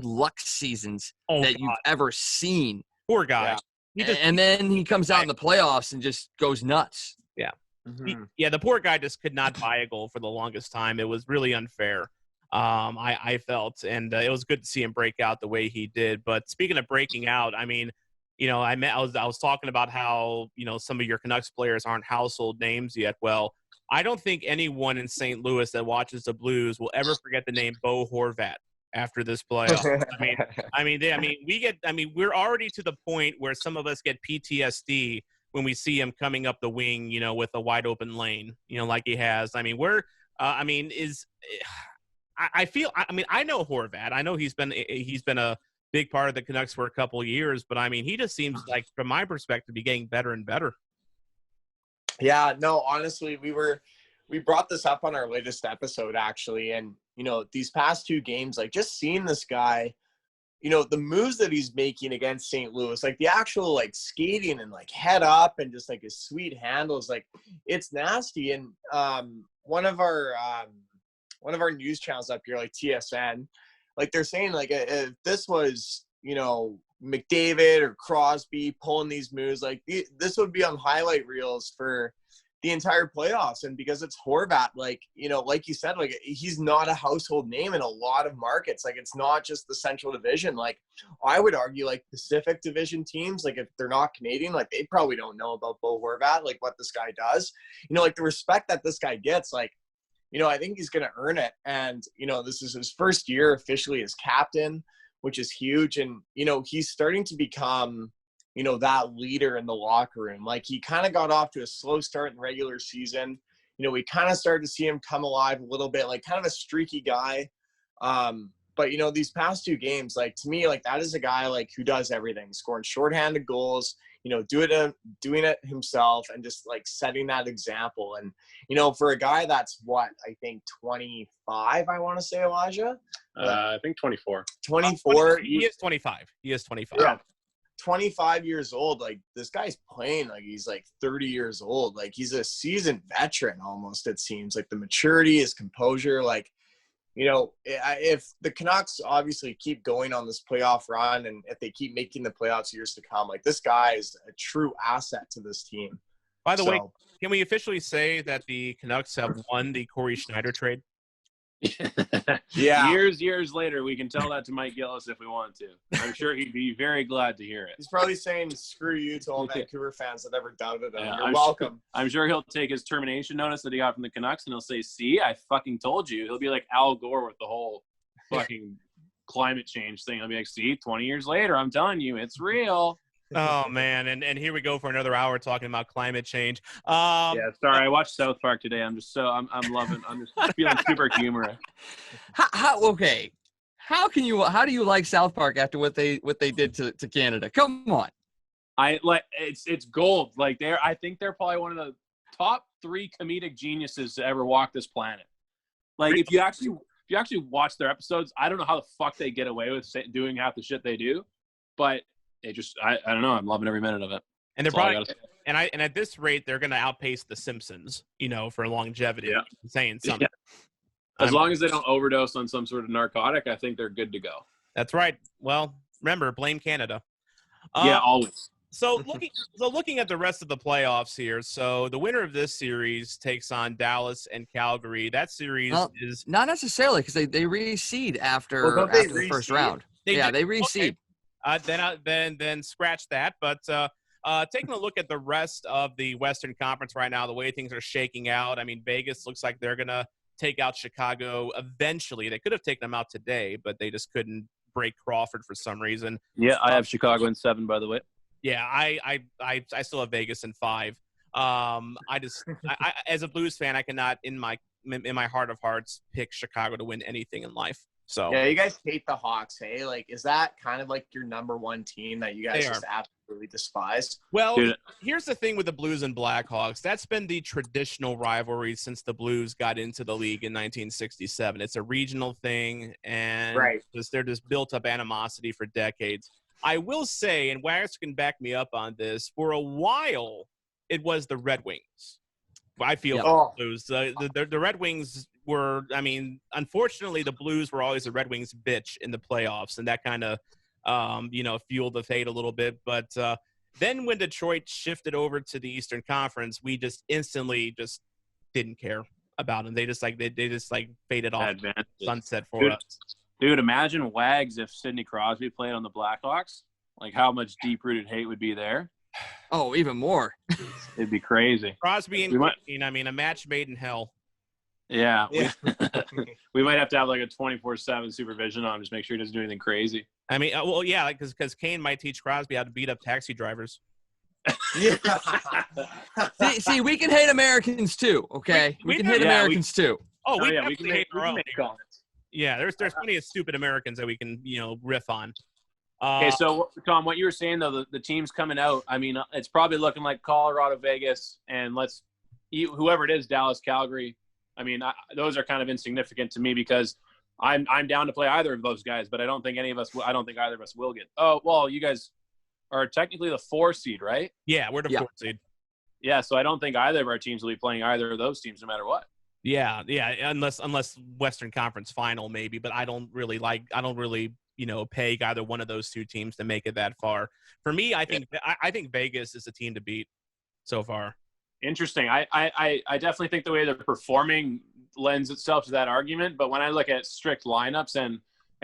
luck seasons that you've ever seen. Poor guy. Yeah. And then he comes out in the playoffs and just goes nuts. Yeah. Mm-hmm. The poor guy just could not buy a goal for the longest time. It was really unfair. I felt, and it was good to see him break out the way he did. But speaking of breaking out, I mean, you know, I was talking about how, you know, some of your Canucks players aren't household names yet. Well, I don't think anyone in St. Louis that watches the Blues will ever forget the name Bo Horvat after this playoff. We're already to the point where some of us get PTSD when we see him coming up the wing, you know, with a wide open lane, you know, like he has. I mean, I know Horvat. I know he's been a big part of the Canucks for a couple of years, but I mean, he just seems like, from my perspective, to be getting better and better. Yeah, no, honestly, we brought this up on our latest episode, actually. And, you know, these past 2 games, like, just seeing this guy, you know, the moves that he's making against St. Louis, like the actual, like, skating and, like, head up and just, like, his sweet handles, like, it's nasty. And one of our news channels up here, like TSN, like, they're saying, like, if this was, you know, McDavid or Crosby pulling these moves, like, this would be on highlight reels for the entire playoffs. And because it's Horvat, like, you know, like you said, like, he's not a household name in a lot of markets. Like, it's not just the Central Division. Like, I would argue, like, Pacific Division teams, like, if they're not Canadian, like, they probably don't know about Bo Horvat, like, what this guy does. You know, like, the respect that this guy gets, like, you know, I think he's going to earn it. And, you know, this is his first year officially as captain, which is huge. And, you know, he's starting to become, you know, that leader in the locker room. Like, he kind of got off to a slow start in the regular season. You know, we kind of started to see him come alive a little bit, like, kind of a streaky guy. But, you know, these past 2 games, like, to me, like, that is a guy, like, who does everything, scoring shorthanded goals, you know, doing it himself, and just, like, setting that example. And, you know, for a guy that's what, I think 25, I want to say, Elijah? I think 24. 24. He is 25. Yeah. 25 years old. Like, this guy's playing like he's like 30 years old. Like, he's a seasoned veteran almost, it seems. Like, the maturity, his composure, like, you know, if the Canucks obviously keep going on this playoff run, and if they keep making the playoffs years to come, like, this guy is a true asset to this team. By the way, can we officially say that the Canucks have won the Corey Schneider trade? Yeah. Years later, we can tell that to Mike Gillis if we want to. I'm sure he'd be very glad to hear it. He's probably saying screw you to all Vancouver fans that ever doubted him. Yeah, You're welcome. I'm sure he'll take his termination notice that he got from the Canucks and he'll say, see, I fucking told you. He'll be like Al Gore with the whole fucking climate change thing. He'll be like, see, 20 years later, I'm telling you, it's real. Oh man, and here we go for another hour talking about climate change. Yeah, sorry, I watched South Park today. I'm just I'm loving. I'm just feeling super humorous. Okay, how do you like South Park after what they did to Canada? Come on. It's gold. Like I think they're probably one of the top 3 comedic geniuses to ever walk this planet. Like if you actually watch their episodes, I don't know how the fuck they get away with doing half the shit they do, but they just I don't know. I'm loving every minute of it. And they're probably and at this rate they're going to outpace the Simpsons, for longevity. Yeah. Saying something. Yeah. As long as they don't overdose on some sort of narcotic, I think they're good to go. That's right. Well, remember, blame Canada. Yeah, always. So looking at the rest of the playoffs here, so the winner of this series takes on Dallas and Calgary. That series is not necessarily because they reseed after the first round. They reseed. Okay. Then scratch that. But taking a look at the rest of the Western Conference right now, the way things are shaking out, I mean, Vegas looks like they're gonna take out Chicago eventually. They could have taken them out today, but they just couldn't break Crawford for some reason. Yeah, I have Chicago in 7, by the way. Yeah, I still have Vegas in 5. I as a Blues fan, I cannot in my heart of hearts pick Chicago to win anything in life. So yeah, you guys hate the Hawks, hey? Like, is that kind of like your number one team that you guys just absolutely despise? Well, here's the thing with the Blues and Blackhawks. That's been the traditional rivalry since the Blues got into the league in 1967. It's a regional thing, and they're just built up animosity for decades. I will say, and Wags can back me up on this, for a while it was the Red Wings. I feel Blues. The Red Wings were, I mean, unfortunately, the Blues were always the Red Wings bitch in the playoffs, and that kind of, fueled the fate a little bit. But then when Detroit shifted over to the Eastern Conference, we just instantly just didn't care about them. They just faded off sunset for us. Dude, imagine Wags if Sidney Crosby played on the Blackhawks. Like how much deep-rooted hate would be there. Oh, even more. It'd be crazy. Crosby and Kane, I mean, a match made in hell. Yeah. We might have to have like a 24/7 supervision on him, just make sure he doesn't do anything crazy. I mean, because Kane might teach Crosby how to beat up taxi drivers. see, we can hate Americans too, okay? We can hate Americans too. Oh, we can hate our own. Yeah, there's plenty of stupid Americans that we can, riff on. Okay, so Tom, what you were saying though, the teams coming out, I mean, it's probably looking like Colorado, Vegas, and whoever it is, Dallas, Calgary. I mean, those are kind of insignificant to me because I'm down to play either of those guys, but I don't think either of us will get. Oh, well, you guys are technically the 4 seed, right? Yeah, we're the 4 seed. Yeah, so I don't think either of our teams will be playing either of those teams no matter what. Yeah, unless Western Conference final maybe, but I don't really peg either one of those 2 teams to make it that far. For me, I think Vegas is the team to beat so far. Interesting. I definitely think the way they're performing lends itself to that argument, but when I look at strict lineups and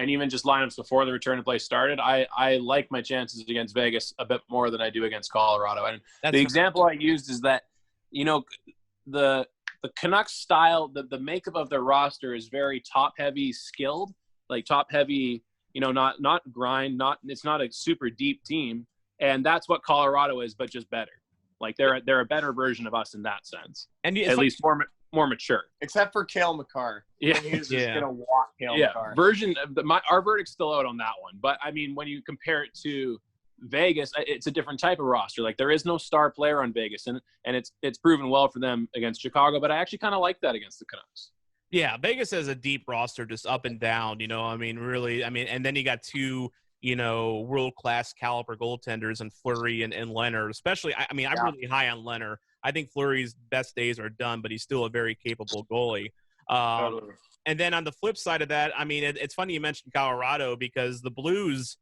even just lineups before the return to play started, I like my chances against Vegas a bit more than I do against Colorado. And the example I used is that, the Canucks style, the makeup of their roster is very top-heavy skilled, like top-heavy, not grind, it's not a super deep team. And that's what Colorado is, but just better. Like they're a better version of us in that sense. And at least more mature. Except for Cale Makar. Yeah. He's just going to walk Cale Makar. Our verdict's still out on that one. But, I mean, when you compare it to Vegas, it's a different type of roster. Like there is no star player on Vegas, and it's proven well for them against Chicago. But I actually kind of like that against the Canucks. Yeah, Vegas has a deep roster, just up and down. And then you got 2, world-class caliber goaltenders and Fleury and Leonard. Especially, I'm really high on Leonard. I think Fleury's best days are done, but he's still a very capable goalie. And then on the flip side of that, I mean, it's funny you mentioned Colorado because the Blues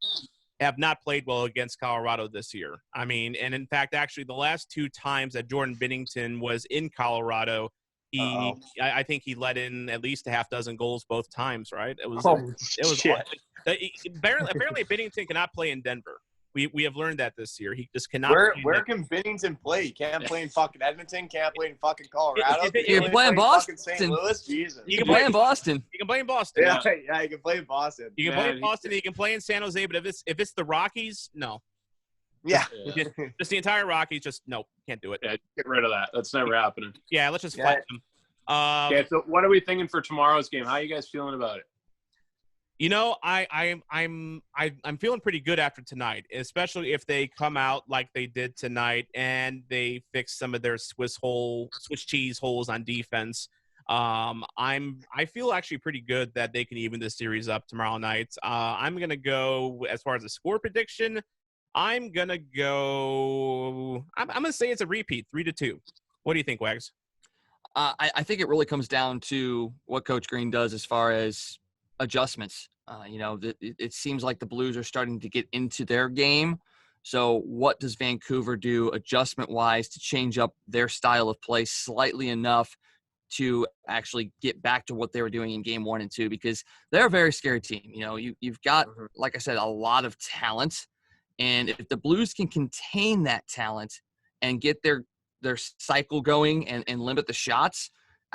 have not played well against Colorado this year. I mean, and in fact, actually, the last 2 times that Jordan Binnington was in Colorado, I think he let in at least a half dozen goals both times, right? It was shit. apparently Binnington cannot play in Denver. We have learned that this year. He just cannot. Where can Binnington play? He can't play in fucking Edmonton. Can't play in fucking Colorado. He can play in Boston. St. Louis. Jesus. He can play in Boston. He can play in Boston. Yeah, he can play in Boston. He can play in Boston. He can play in San Jose. But if it's the Rockies, no. Yeah. Just the entire Rockies. Just no, can't do it. Yeah, get rid of that. That's never happening. Yeah, let's just fight them. Okay, so what are we thinking for tomorrow's game? How are you guys feeling about it? You know, I'm feeling pretty good after tonight, especially if they come out like they did tonight and they fix some of their Swiss cheese holes on defense. I feel actually pretty good that they can even this series up tomorrow night. I'm gonna go as far as the score prediction. I'm gonna say it's a repeat, 3-2. What do you think, Wags? I think it really comes down to what Coach Green does as far as adjustments. It seems like the Blues are starting to get into their game. So what does Vancouver do adjustment-wise to change up their style of play slightly enough to actually get back to what they were doing in game 1 and 2? Because they're a very scary team. You've got, like I said, a lot of talent. And if the Blues can contain that talent and get their cycle going and limit the shots,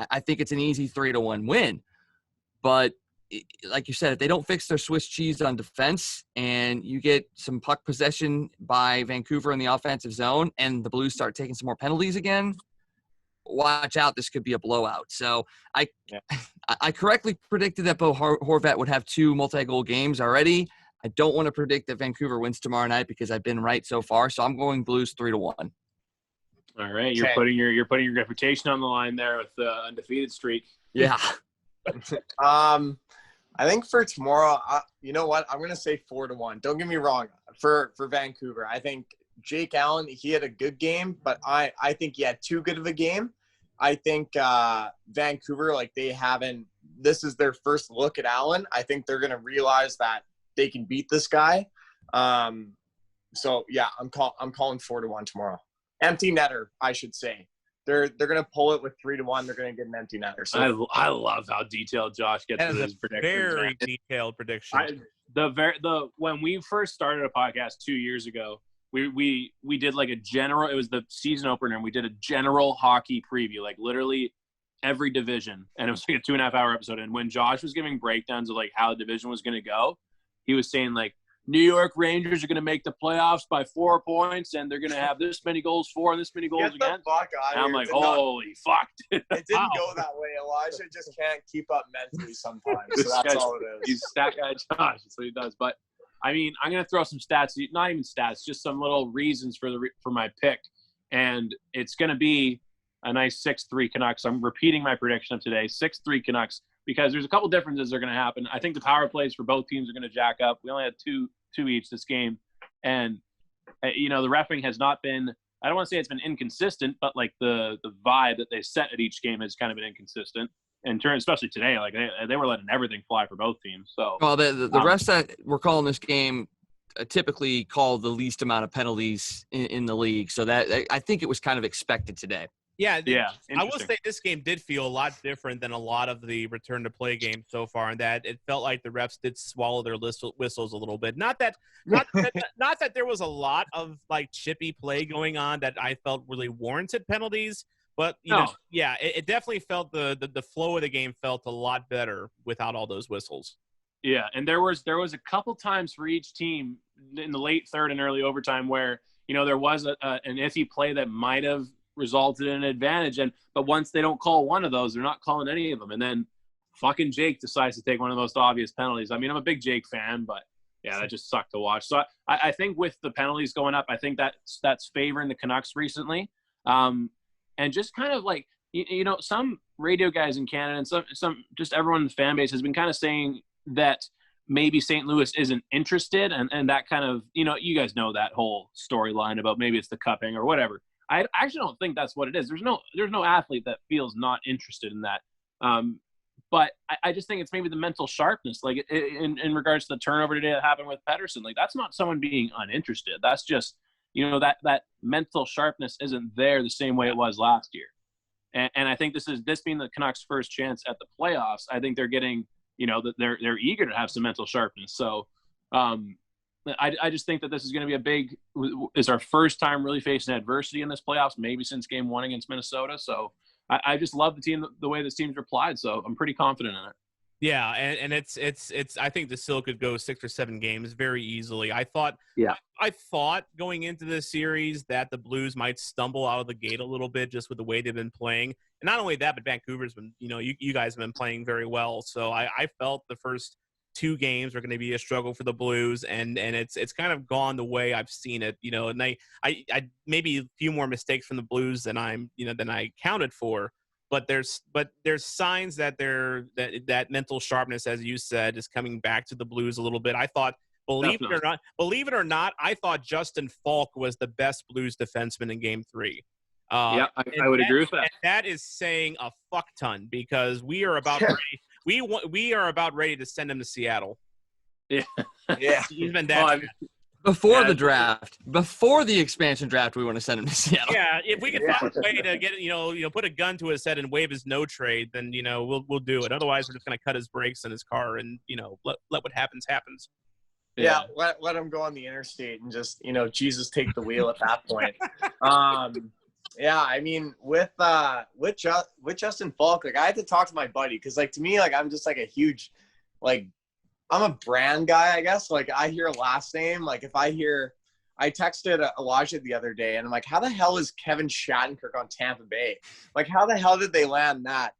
I think it's an easy 3-1 win. But like you said, if they don't fix their Swiss cheese on defense and you get some puck possession by Vancouver in the offensive zone and the Blues start taking some more penalties again, watch out. This could be a blowout. So I correctly predicted that Bo Horvat would have 2 multi-goal games already. I don't want to predict that Vancouver wins tomorrow night because I've been right so far. So I'm going Blues 3-1. All right, you're putting your reputation on the line there with the undefeated streak. Yeah. I think for tomorrow, you know what? I'm going to say 4-1. Don't get me wrong. For Vancouver, I think Jake Allen, he had a good game, but I think he had too good of a game. I think Vancouver, this is their first look at Allen. I think they're going to realize that they can beat this guy. So, yeah, I'm calling 4-1 tomorrow. Empty netter, I should say. They're going to pull it with 3-1. They're going to get an empty netter. So I love how detailed Josh gets with his predictions. Very detailed prediction. When we first started a podcast 2 years ago, we did like a general. It was the season opener, and we did a general hockey preview, like literally every division, and it was like a 2.5 hour episode. And when Josh was giving breakdowns of like how the division was going to go, he was saying like, New York Rangers are going to make the playoffs by 4 points, and they're going to have this many goals for and this many goals against. And I'm like, holy fuck. It didn't go that way. Elijah just can't keep up mentally sometimes. So that's all it is. He's stat guy Josh. That's what he does. But, I mean, I'm going to throw some stats. Not even stats, just some little reasons for my pick. And it's going to be a nice 6-3 Canucks. I'm repeating my prediction of today, 6-3 Canucks, because there's a couple differences that are going to happen. I think the power plays for both teams are going to jack up. We only had two each this game. And, the reffing has not been – I don't want to say it's been inconsistent, but, like, the vibe that they set at each game has kind of been inconsistent. In turn, especially today, like, they were letting everything fly for both teams. So, well, the refs that were calling this game typically call the least amount of penalties in the league. So that I think it was kind of expected today. Yeah. I will say this game did feel a lot different than a lot of the return to play games so far, in that it felt like the refs did swallow their whistles a little bit. Not that there was a lot of like chippy play going on that I felt really warranted penalties, but it definitely felt the flow of the game felt a lot better without all those whistles. Yeah, and there was a couple times for each team in the late third and early overtime where there was an iffy play that might have resulted in an advantage, but once they don't call one of those, they're not calling any of them, and then fucking Jake decides to take one of the most obvious penalties. I mean, I'm a big Jake fan, but yeah, that just sucked to watch. So I think with the penalties going up, I think that's favoring the Canucks recently, and just kind of like some radio guys in Canada and some just everyone in the fan base has been kind of saying that maybe St. Louis isn't interested, and that kind of you guys know that whole storyline about maybe it's the cupping or whatever. I actually don't think that's what it is. There's no athlete that feels not interested in that. But I just think it's maybe the mental sharpness, like in regards to the turnover today that happened with Pettersson. Like, that's not someone being uninterested. That's just, that mental sharpness isn't there the same way it was last year. And I think this being the Canucks' first chance at the playoffs, I think they're getting, that they're eager to have some mental sharpness. So I just think that this is going to be it's our first time really facing adversity in this playoffs, maybe since game 1 against Minnesota. So I just love the way this team's replied. So I'm pretty confident in it. Yeah, and it's I think the Seal could go 6 or 7 games very easily. I thought going into this series that the Blues might stumble out of the gate a little bit just with the way they've been playing. And not only that, but Vancouver's been, you guys have been playing very well. So I felt the first 2 games are going to be a struggle for the Blues, and it's kind of gone the way I've seen it, and I maybe a few more mistakes from the Blues than than I counted for. But there's signs that that mental sharpness, as you said, is coming back to the Blues a little bit. I thought, believe it or not, I thought Justin Falk was the best Blues defenseman in Game 3. I would agree with that. And that is saying a fuck ton, because we are about ready. We are about ready to send him to Seattle. Yeah. He's been that. Before the draft, before the expansion draft, we want to send him to Seattle. Yeah, if we can find a way to get put a gun to his head and waive his no trade, then we'll do it. Otherwise, we're just gonna cut his brakes in his car and let what happens. Yeah, let him go on the interstate and just Jesus take the wheel at that point. Yeah, I mean with Justin Falk, I had to talk to my buddy because to me I'm just a huge I'm a brand guy, I guess. I hear a last name. If I texted Elijah the other day, and I'm like, how the hell is Kevin Shattenkirk on Tampa Bay? How the hell did they land that?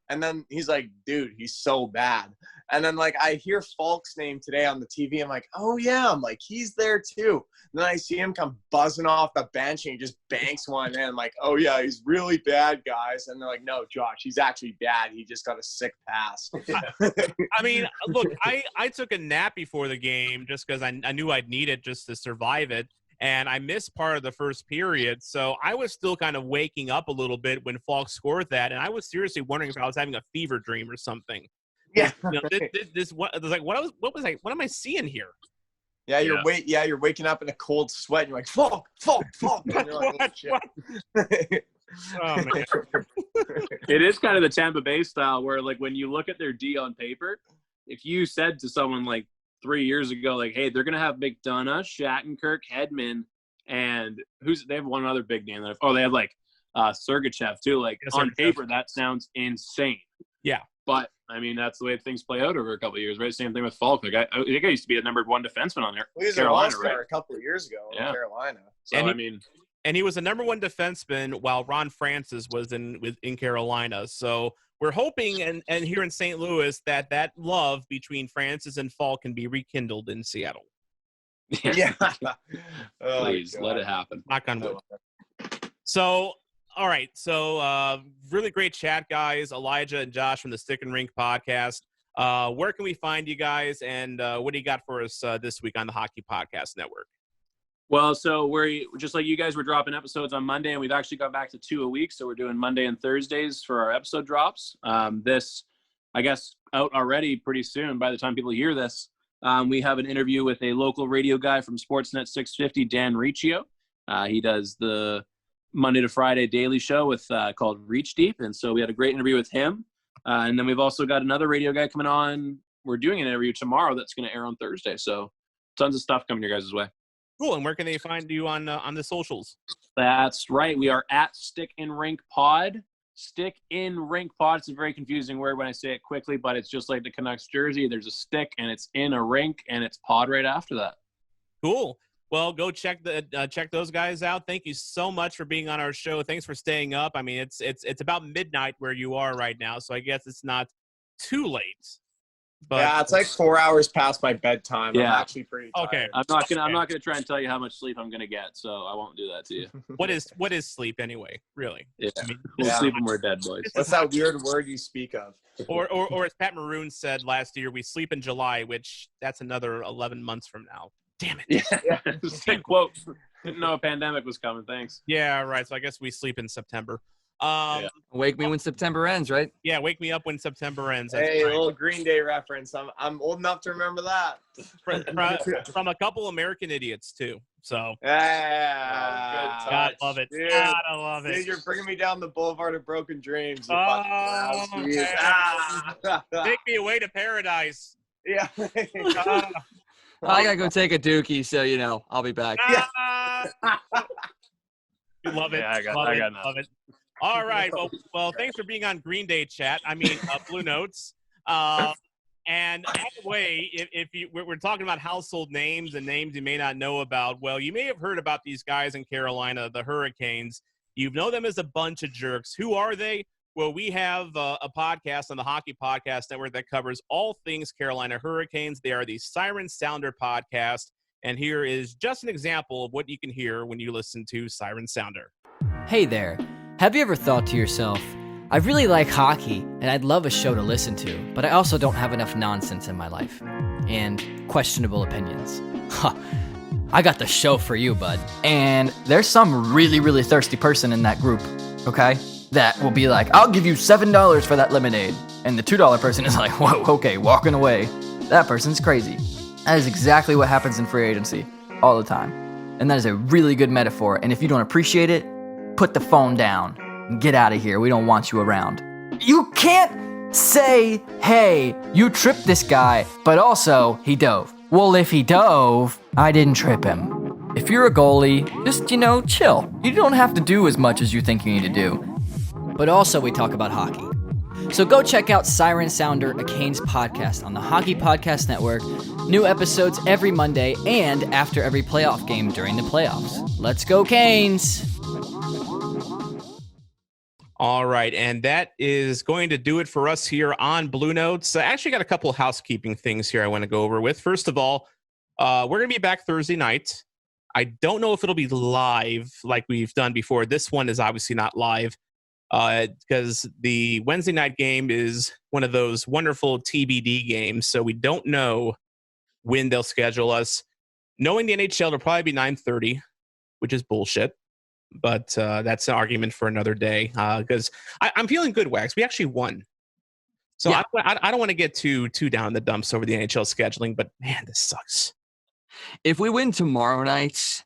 And then he's like, dude, he's so bad. And then, I hear Falk's name today on the TV. I'm like, oh, yeah. I'm like, he's there, too. And then I see him come buzzing off the bench, and he just banks one in. I'm like, oh, yeah, he's really bad, guys. And they're like, no, Josh, he's actually bad. He just got a sick pass. I mean, look, I took a nap before the game just because I knew I'd need it just to survive it. And I missed part of the first period. So I was still kind of waking up a little bit when Falk scored that. And I was seriously wondering if I was having a fever dream or something. Yeah. What am I seeing here? Yeah, you're waking up in a cold sweat. And you're like, Falk. And you're like, oh, shit. Oh, man. It is kind of the Tampa Bay style where, when you look at their D on paper, if you said to someone 3 years ago, hey, they're going to have McDonough, Shattenkirk, Hedman, and they have one other big name. They have Sergachev too. On paper, that sounds insane. Yeah. But, I mean, that's the way things play out over a couple of years, right? Same thing with Falk. I think I used to be a number 1 defenseman on there. He was an all-star a couple of years ago in Carolina. So, and he was a number 1 defenseman while Ron Francis was in Carolina. So we're hoping and here in St. Louis that love between Francis and Falk can be rekindled in Seattle. Yeah. Please let it happen. Knock on wood. So, all right. So really great chat, guys. Elijah and Josh from the StickInRink Podcast. Where can we find you guys, and what do you got for us this week on the Hockey Podcast Network? Well, so we're just like you guys, we're dropping episodes on Monday, and we've actually gone back to 2 a week. So we're doing Monday and Thursdays for our episode drops. This, I guess, out already pretty soon by the time people hear this. We have an interview with a local radio guy from Sportsnet 650, Dan Riccio. He does the Monday to Friday daily show called Reach Deep. And so we had a great interview with him. And then we've also got another radio guy coming on. We're doing an interview tomorrow that's going to air on Thursday. So tons of stuff coming your guys' way. Cool. And where can they find you on the socials? That's right. We are at StickInRink Pod. StickInRink Pod. It's a very confusing word when I say it quickly, but it's just like the Canucks jersey. There's a stick and it's in a rink, and it's pod right after that. Cool. Well, go check those guys out. Thank you so much for being on our show. Thanks for staying up. I mean, it's about midnight where you are right now, so I guess it's not too late. But yeah, it's 4 hours past my bedtime. Yeah. I'm actually pretty tired. Okay. I'm not gonna try and tell you how much sleep I'm gonna get, so I won't do that to you. What is sleep anyway? Really? Yeah. I mean, we'll sleep when we're dead, boys. What's that weird word you speak of? Or as Pat Maroon said last year, we sleep in July, which that's another 11 months from now. Damn it. Yeah. Sick quote. Didn't know a pandemic was coming. Thanks. Yeah, right. So I guess we sleep in September. Wake me when September ends, right? Yeah, wake me up when September ends. That's Hey, right. a little Green Day reference. I'm old enough to remember that. From a couple American idiots too. So Yeah. gotta love it. Dude. Gotta love it. Dude, you're bringing me down the boulevard of broken dreams. You Oh, fucking Browns. man. Take me away to paradise. Yeah. I gotta go take a dookie, so I'll be back. You love it. Yeah, I got love it. All right. Well, thanks for being on Green Day Chat. I mean, Blue Notes. And by the way, if we're talking about household names and names you may not know about, well, you may have heard about these guys in Carolina, the Hurricanes. You know them as a bunch of jerks. Who are they? Well, we have a podcast on the Hockey Podcast Network that covers all things Carolina Hurricanes. They are the Siren Sounder Podcast. And here is just an example of what you can hear when you listen to Siren Sounder. Hey there. Have you ever thought to yourself, I really like hockey and I'd love a show to listen to, but I also don't have enough nonsense in my life and questionable opinions. I got the show for you, bud. And there's some really, really thirsty person in that group, okay? That will be like, I'll give you $7 for that lemonade. And the $2 person is like, whoa, okay, walking away. That person's crazy. That is exactly what happens in free agency all the time. And that is a really good metaphor. And if you don't appreciate it, put the phone down and get out of here. We don't want you around. You can't say, hey, you tripped this guy, but also he dove. Well, if he dove, I didn't trip him. If you're a goalie, just, chill. You don't have to do as much as you think you need to do. But also we talk about hockey. So go check out Siren Sounder, a Canes podcast on the Hockey Podcast Network. New episodes every Monday and after every playoff game during the playoffs. Let's go, Canes! All right, and that is going to do it for us here on Blue Notes. I actually got a couple of housekeeping things here I want to go over with. First of all, we're going to be back Thursday night. I don't know if it'll be live like we've done before. This one is obviously not live because the Wednesday night game is one of those wonderful TBD games, so we don't know when they'll schedule us. Knowing the NHL, it'll probably be 9:30, which is bullshit. But that's an argument for another day because I'm feeling good, Wags. We actually won. So yeah. I don't want to get too down in the dumps over the NHL scheduling, but man, this sucks. If we win tomorrow night,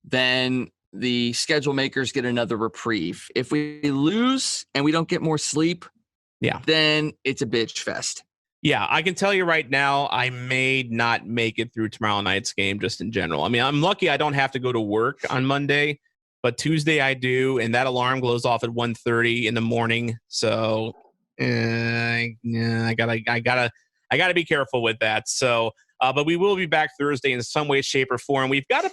then the schedule makers get another reprieve. If we lose and we don't get more sleep, then it's a bitch fest. Yeah, I can tell you right now, I may not make it through tomorrow night's game just in general. I mean, I'm lucky I don't have to go to work on Monday. But Tuesday I do, and that alarm goes off at 1:30 in the morning. So I gotta be careful with that. So, but we will be back Thursday in some way, shape, or form. We've got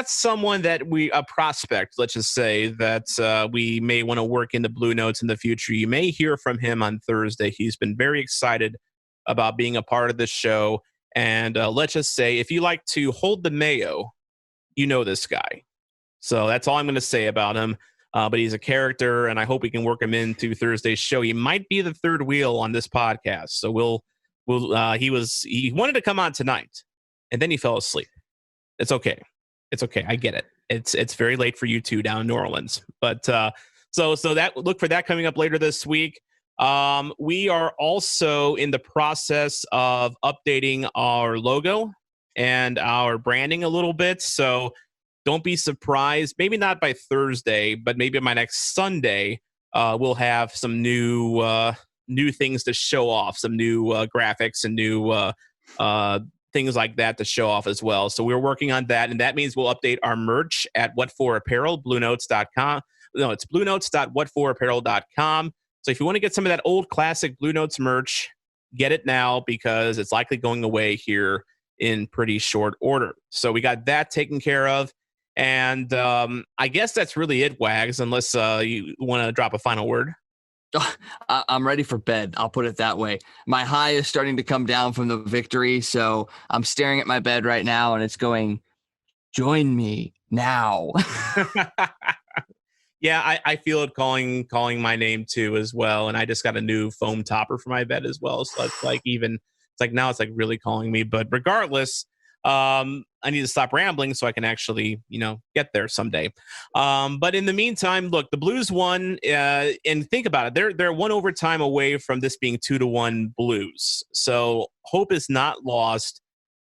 someone that a prospect, let's just say, that we may want to work into Blue Notes in the future. You may hear from him on Thursday. He's been very excited about being a part of this show. And let's just say, if you like to hold the mayo, you know this guy. So that's all I'm going to say about him. But he's a character, and I hope we can work him into Thursday's show. He might be the third wheel on this podcast. So he wanted to come on tonight, and then he fell asleep. It's okay. It's okay. I get it. It's very late for you two down in New Orleans. But so that look for that coming up later this week. We are also in the process of updating our logo and our branding a little bit. So don't be surprised. Maybe not by Thursday, but maybe by next Sunday, we'll have some new things to show off, some new graphics and new things like that to show off as well. So we're working on that, and that means we'll update our merch at What4Apparel, Bluenotes.com. No, it's Bluenotes.whatforapparel.com. So if you want to get some of that old classic Blue Notes merch, get it now because it's likely going away here in pretty short order. So we got that taken care of. And I guess that's really it, Wags, unless you want to drop a final word. I'm ready for bed. I'll put it that way. My high is starting to come down from the victory. So I'm staring at my bed right now and it's going, join me now. Yeah, I feel it calling my name too as well. And I just got a new foam topper for my bed as well. So it's like now it's like really calling me. But regardless, I need to stop rambling so I can actually, get there someday. But in the meantime, look, the Blues won, and think about it. They're one overtime away from this being 2-1 Blues. So hope is not lost.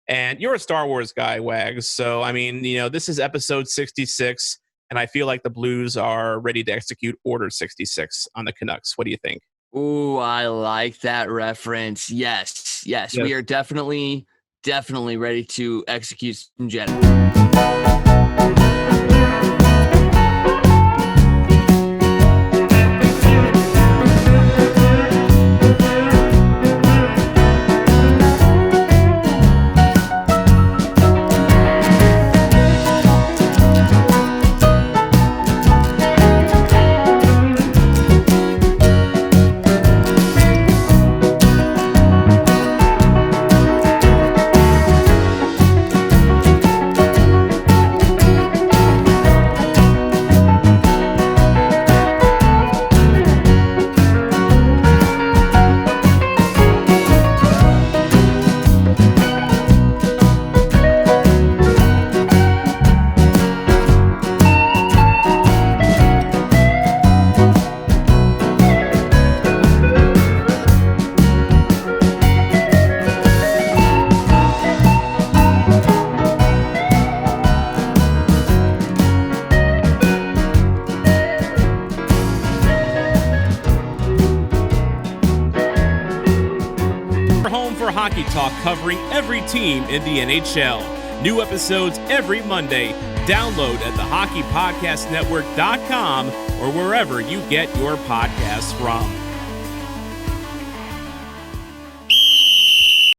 And you're a Star Wars guy, Wags. So, I mean, this is episode 66, and I feel like the Blues are ready to execute Order 66 on the Canucks. What do you think? Ooh, I like that reference. Yes. We are definitely ready to execute some Jedi. Hockey Talk covering every team in the NHL. New episodes every Monday. Download at thehockeypodcastnetwork.com or wherever you get your podcasts from.